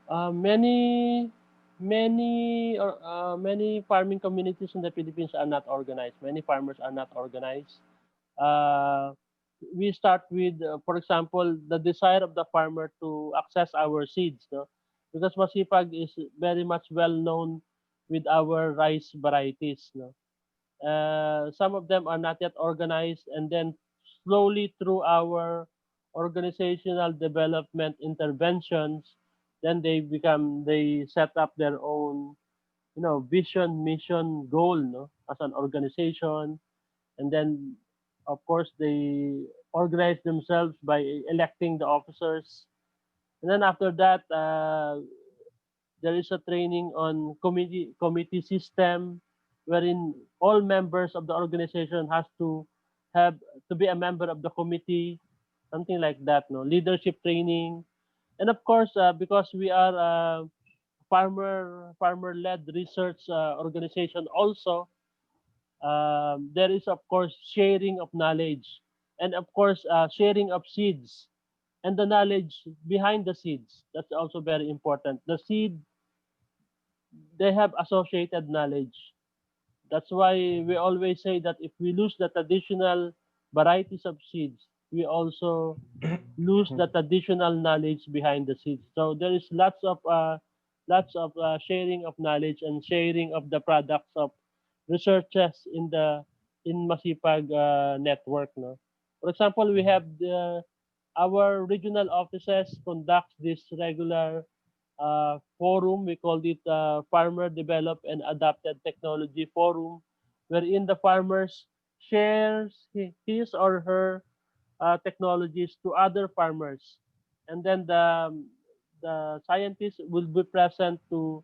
many many farming communities in the Philippines are not organized. Many farmers are not organized. Uh, we start with, for example, the desire of the farmer to access our seeds, no? Because Masipag is very much well known with our rice varieties, no? Some of them are not yet organized, and then slowly through our organizational development interventions, then they set up their own, vision, mission, goal, no, as an organization, and then of course they organize themselves by electing the officers, and then after that there is a training on committee system, wherein all members of the organization has to have to be a member of the committee, something like that, no, leadership training. And of course because we are a farmer led research organization also, there is of course sharing of knowledge, and of course sharing of seeds and the knowledge behind the seeds. That's also very important. The seed, they have associated knowledge. That's why we always say that if we lose the traditional varieties of seeds, we also lose the traditional knowledge behind the seeds. So there is lots of sharing of knowledge and sharing of the products of researchers in Masipag network. No, for example, we have our regional offices conduct this regular forum. We called it Farmer Develop and Adapted Technology Forum, wherein the farmers shares his or her technologies to other farmers, and then the scientists will be present to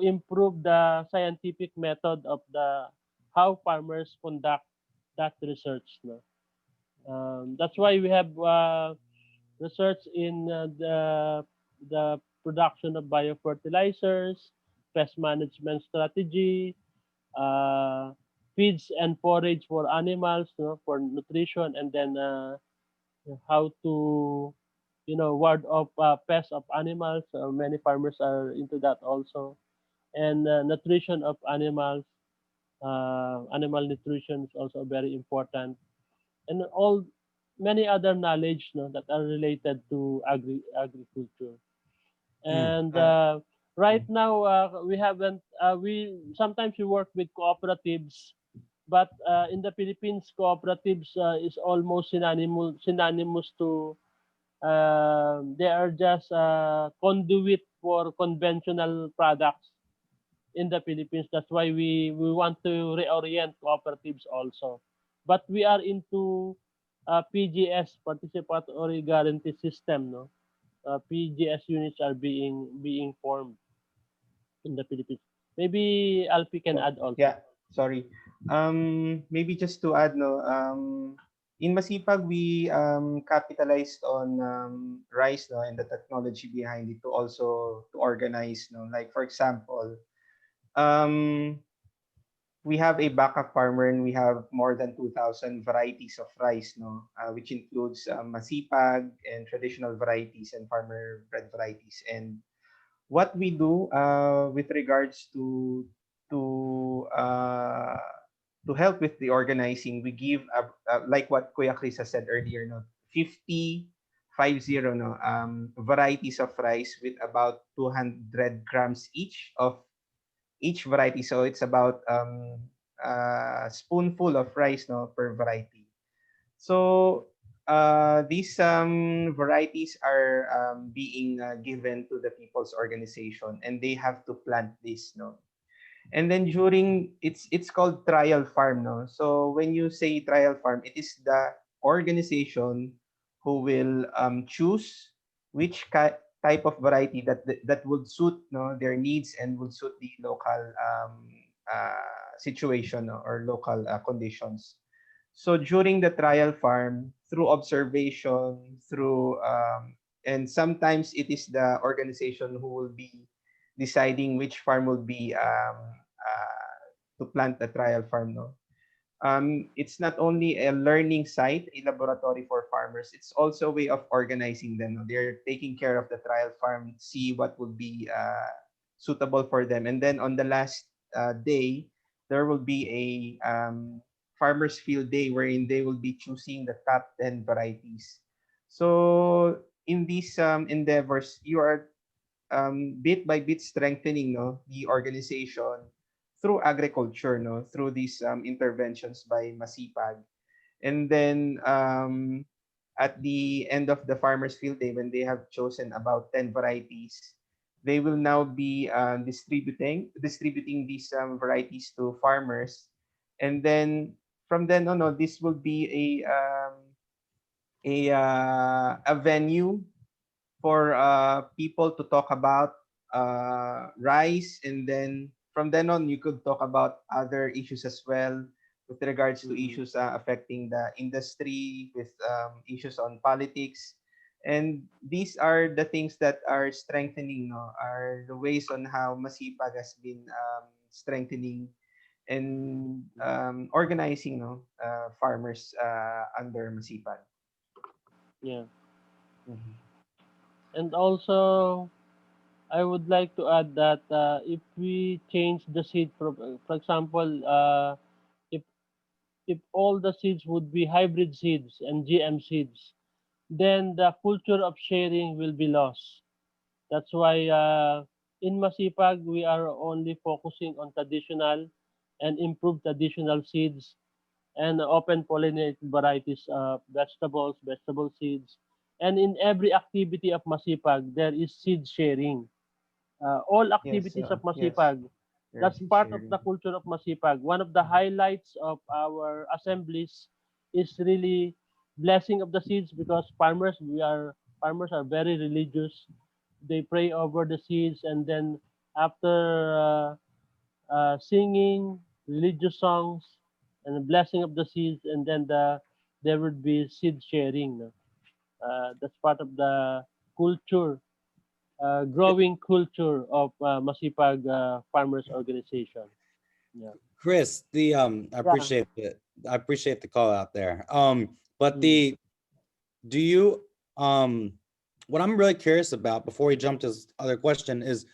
improve the scientific method of the how farmers conduct that research. No? That's why we have research in the production of biofertilizers, pest management strategy, uh, feeds and forage for animals, for nutrition, and then how to ward off pests of animals. Many farmers are into that also, and nutrition of animals. Animal nutrition is also very important, and all many other knowledge, that are related to agriculture. Mm. And right now we haven't we sometimes we work with cooperatives, but in the Philippines cooperatives is almost synonymous to they are just conduit for conventional products in the Philippines. That's why we want to reorient cooperatives also. But we are into PGS, Participatory Guarantee System. No, PGS units are being formed in the Philippines. Maybe Alfie can add also. Yeah, sorry. Maybe just to add, no, in Masipag, we capitalized on rice, no, and the technology behind it to also to organize, no. Like for example, um, we have a backup farmer and we have more than 2,000 varieties of rice, no, which includes Masipag and traditional varieties and farmer bred varieties. And what we do with regards to uh, to help with the organizing, we give like what Kuya Chris has said earlier, no, 50 no, varieties of rice with about 200 grams each of each variety. So it's about a spoonful of rice, no, per variety. So these varieties are being given to the people's organization, and they have to plant this, no. And then during it's called trial farm, no. So when you say trial farm, it is the organization who will choose which type of variety that would suit, no, their needs and would suit the local situation, no, or local conditions. So during the trial farm, through observation, through and sometimes it is the organization who will be deciding which farm will be to plant the trial farm. No, it's not only a learning site, a laboratory for farmers. It's also a way of organizing them. No? They're taking care of the trial farm, see what would be suitable for them, and then on the last day, there will be a farmers field day wherein they will be choosing the top 10 varieties. So in these endeavors, you are bit by bit strengthening, no, the organization through agriculture, no, through these interventions by Masipag. And then at the end of the farmers field day, when they have chosen about 10 varieties, they will now be distributing these varieties to farmers. And then from then on, no, this will be a venue for people to talk about rice, and then from then on you could talk about other issues as well, with regards to issues affecting the industry, with issues on politics. And these are the things that are strengthening, no, are the ways on how Masipag has been strengthening and organizing, no, farmers under Masipag. Yeah. Mhm. And also, I would like to add that if we change the seed, for example, if if all the seeds would be hybrid seeds and GM seeds, then the culture of sharing will be lost. That's why in Masipag we are only focusing on traditional and improved traditional seeds and open pollinated varieties of vegetables, vegetable seeds. And in every activity of Masipag, there is seed sharing. All Yes, activities of yes. Masipag, There's that's part of sharing. the culture of Masipag. One of the highlights of our assemblies is really blessing of the seeds, because farmers are very religious. They pray over the seeds, and then after singing religious songs and the blessing of the seeds, and then there would be seed sharing. No? That's part of the culture, growing culture of Masipag Farmers Organization. Yeah. Chris, Yeah. I appreciate the call out there. But Mm. do you what I'm really curious about before we jump to this other question is,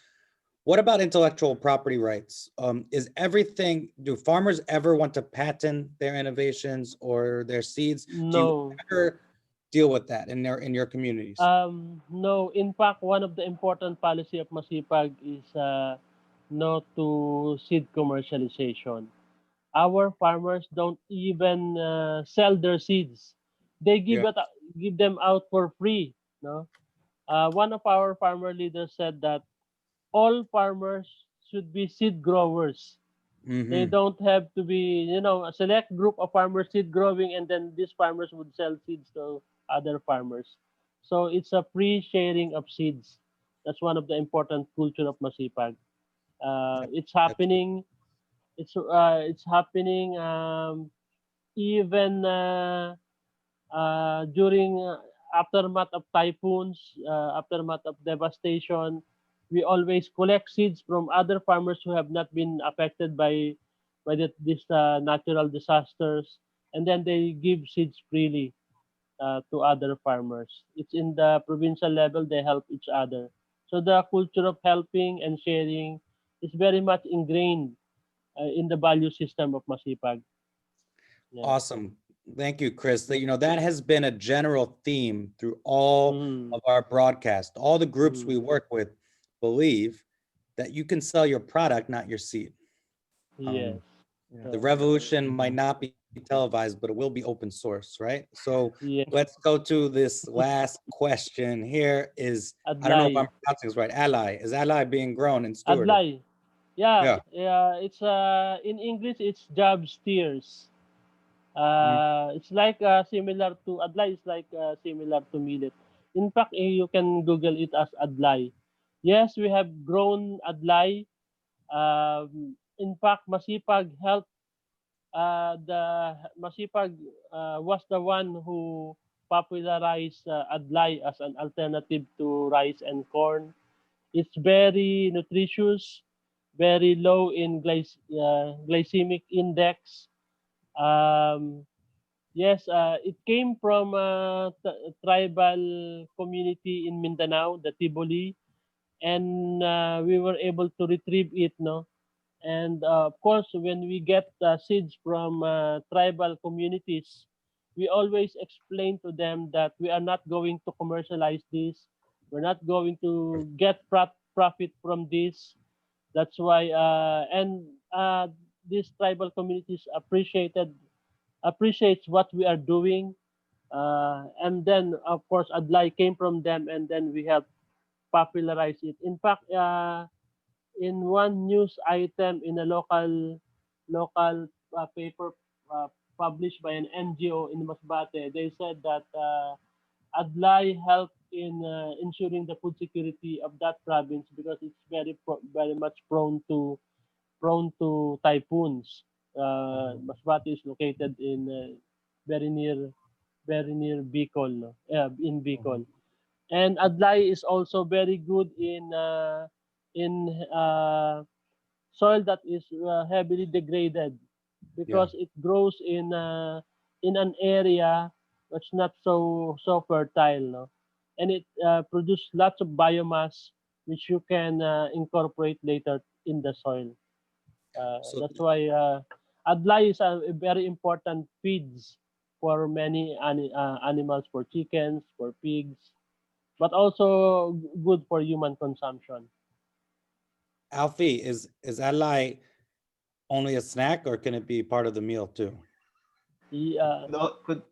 what about intellectual property rights? Do farmers ever want to patent their innovations or their seeds? Do you No. ever deal with that in your communities? No. In fact, one of the important policy of Masipag is no to seed commercialization. Our farmers don't even sell their seeds. They Yeah. give them out for free. No. One of our farmer leaders said that all farmers should be seed growers. They Mm-hmm. don't have to be, a select group of farmers seed growing, and then these farmers would sell seeds to other farmers. So it's a free sharing of seeds. That's one of the important culture of Masipag. It's happening. It's happening even during aftermath of typhoons, aftermath of devastation. We always collect seeds from other farmers who have not been affected by these natural disasters, and then they give seeds freely to other farmers. It's in the provincial level, they help each other. So the culture of helping and sharing is very much ingrained in the value system of Masipag. Yeah. Awesome. Thank you, Chris. That has been a general theme through all Mm. of our broadcasts. All the groups we Mm. work with believe that you can sell your product, not your seed. Yes. The revolution might not be televised, but it will be open source, right? So Yes. let's go to this last question. Here is, I don't know if I'm Adlay. pronouncing this right. Ally. Is ally being grown and stewarded? Adlay. Yeah. Yeah. It's in English it's job steers. Mhm. It's like similar to Adlay is like similar to millet. In fact, you can Google it as Adlay. Yes, we have grown Adlay. In fact, Masipag helped the Masipag was the one who popularized Adlay as an alternative to rice and corn. It's very nutritious, very low in glycemic index. Um, yes, it came from a tribal community in Mindanao, the Tiboli, and we were able to retrieve it, no? And of course, when we get seeds from tribal communities, we always explain to them that we are not going to commercialize this. We're not going to get profit from this. That's why, and these tribal communities appreciates what we are doing. And then, of course, Adlai came from them, and then we have popularized it. In fact, in one news item in a local paper published by an NGO in Masbate, they said that Adlai helped in ensuring the food security of that province because it's very much prone to typhoons. Masbate is located in very near very near Bicol, no? In Bicol. And Adlai is also very good in soil that is heavily degraded because it grows in an area that's not so fertile, no? And it produces lots of biomass which you can incorporate later in the soil. So That's why Adlai is a very important feeds for many animals, for chickens, for pigs, but also good for human consumption. Alfie, is ally only a snack or can it be part of the meal too? Yeah,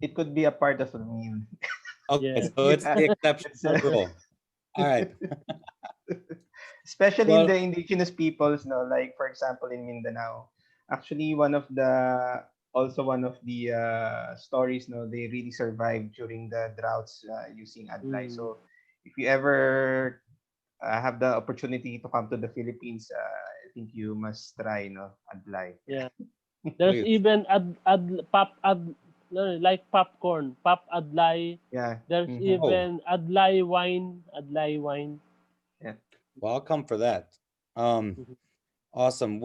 It could be a part of a meal. Okay, yeah, so it's the Yeah, exceptional rule. All right. especially in Well, the indigenous peoples, no, like for example in Mindanao. Actually, one of the stories, no, they really survived during the droughts using adlai. mm, So if you ever have the opportunity to come to the Philippines, I think you must try, no, adlai. yeah. There's please. even no, like popcorn, pop adlay. Yeah. There's Mm-hmm. Oh, even adlay wine. Yeah. well, I'll come for that. Um, Mhm. awesome.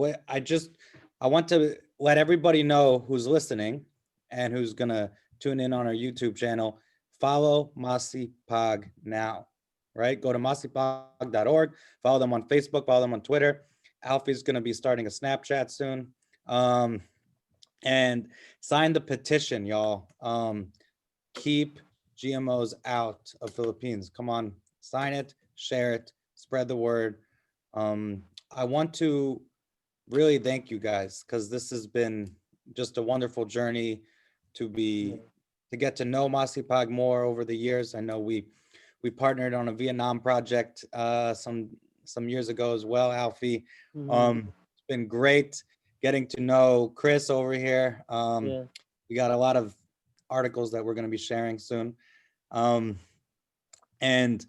I want to let everybody know who's listening and who's gonna tune in on our YouTube channel. Follow Masipag now, right? Go to masipag.org, follow them on Facebook, follow them on Twitter. Alfie's gonna be starting a Snapchat soon. Um, and sign the petition, y'all. Keep GMOs out of Philippines. Come on, sign it, share it, spread the word. I want to really thank you guys because this has been just a wonderful journey to Yeah. get to know Masipag more over the years. I know we partnered on a Vietnam project some years ago as well, Alfie. Mhm. It's been great getting to know Cris over here. Yeah. We got a lot of articles that we're going to be sharing soon. And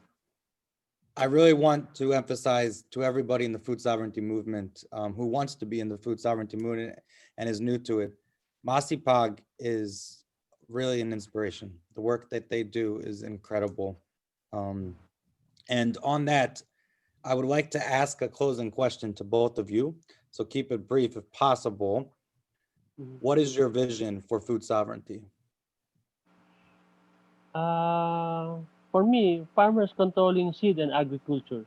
I really want to emphasize to everybody in the food sovereignty movement who wants to be in the food sovereignty movement and is new to it, Masipag is really an inspiration. The work that they do is incredible. And on that, I would like to ask a closing question to both of you. So keep it brief if possible. Mhm. What is your vision for food sovereignty? For me, farmers controlling seed and agriculture.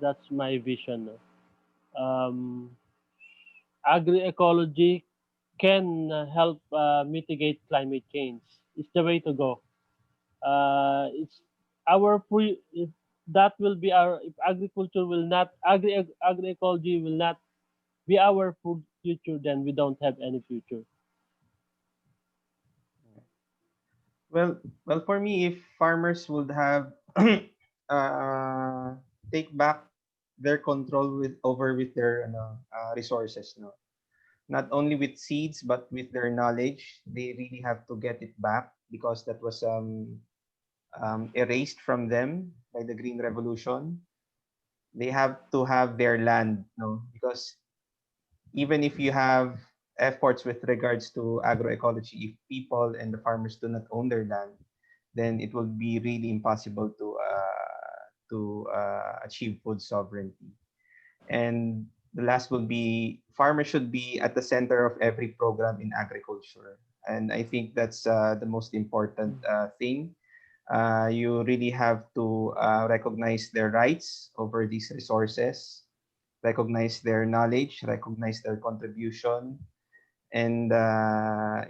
That's my vision. No? Agroecology can help mitigate climate change. It's the way to go. It's our that will be our, if agriculture will not, agroecology will not be our food future, then we don't have any future. Well, for me, if farmers would have take back their control with their resources, no, not only with seeds but with their knowledge, they really have to get it back because that was erased from them by the Green Revolution. They have to have their land, no, because even if you have efforts with regards to agroecology, if people and the farmers do not own their land, then it will be really impossible to achieve food sovereignty. And the last will be farmers should be at the center of every program in agriculture. And I think that's the most important thing. You really have to recognize their rights over these resources, recognize their knowledge, recognize their contribution. And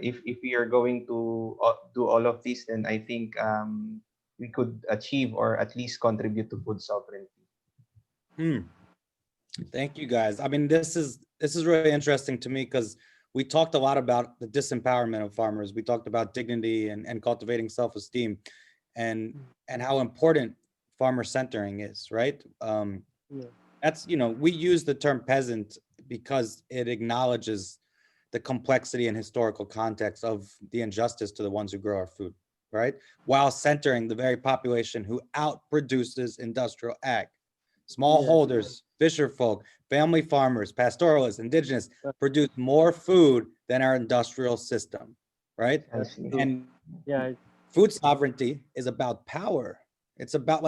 if we are going to do all of this, then I think we could achieve or at least contribute to food sovereignty. Thank you, guys. I mean, this is really interesting to me because we talked a lot about the disempowerment of farmers. We talked about dignity and cultivating self-esteem, and how important farmer centering is, right? That's, we use the term peasant because it acknowledges the complexity and historical context of the injustice to the ones who grow our food, right? While centering the very population who outproduces industrial ag. Smallholders, fisher folk, family farmers, pastoralists, indigenous produce more food than our industrial system, right? And food sovereignty is about power. It's about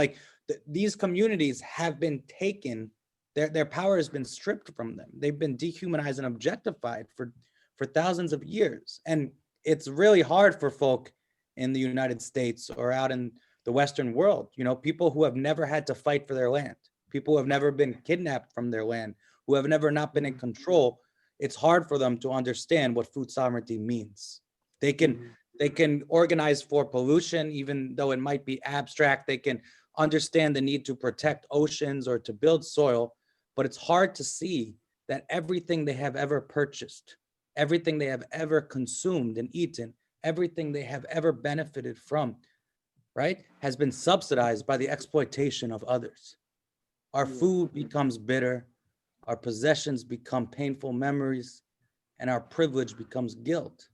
these communities have been taken, their power has been stripped from them. They've been dehumanized and objectified for thousands of years. And it's really hard for folk in the United States or out in the Western world, people who have never had to fight for their land, people who have never been kidnapped from their land, who have never not been in control. It's hard for them to understand what food sovereignty means. They can organize for pollution, even though it might be abstract. They can understand the need to protect oceans or to build soil, but it's hard to see that everything they have ever purchased, everything they have ever consumed and eaten, everything they have ever benefited from, right, has been subsidized by the exploitation of others. Our food becomes bitter, our possessions become painful memories, and our privilege becomes guilt.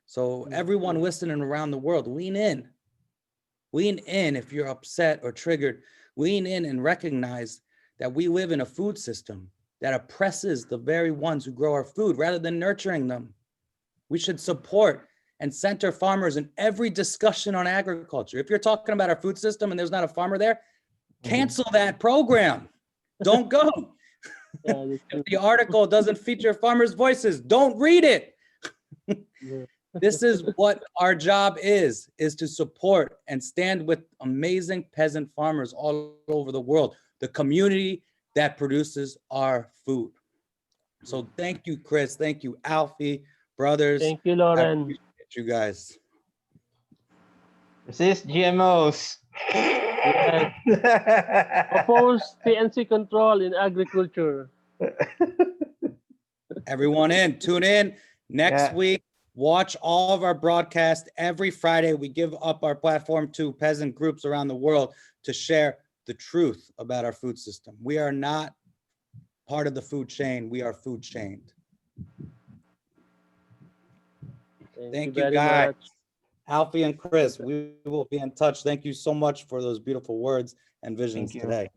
So everyone listening around the world, lean in. Lean in if you're upset or triggered. Lean in and recognize that we live in a food system that oppresses the very ones who grow our food rather than nurturing them. We should support and center farmers in every discussion on agriculture. If you're talking about our food system and there's not a farmer there, cancel that program. Don't go. If the article doesn't feature farmers' voices, don't read it. This is what our job is to support and stand with amazing peasant farmers all over the world, the community that produces our food. So thank you, Cris. Thank you, Alfie, brothers. Thank you, Lauren. I appreciate you guys. Resist GMOs. Yes. Oppose PNC control in agriculture. Everyone tune in next week. Watch all of our broadcasts. Every Friday, we give up our platform to peasant groups around the world to share the truth about our food system. We are not part of the food chain. We are food chained. Thank you guys. Much. Alfie and Cris, we will be in touch. Thank you so much for those beautiful words and visions today.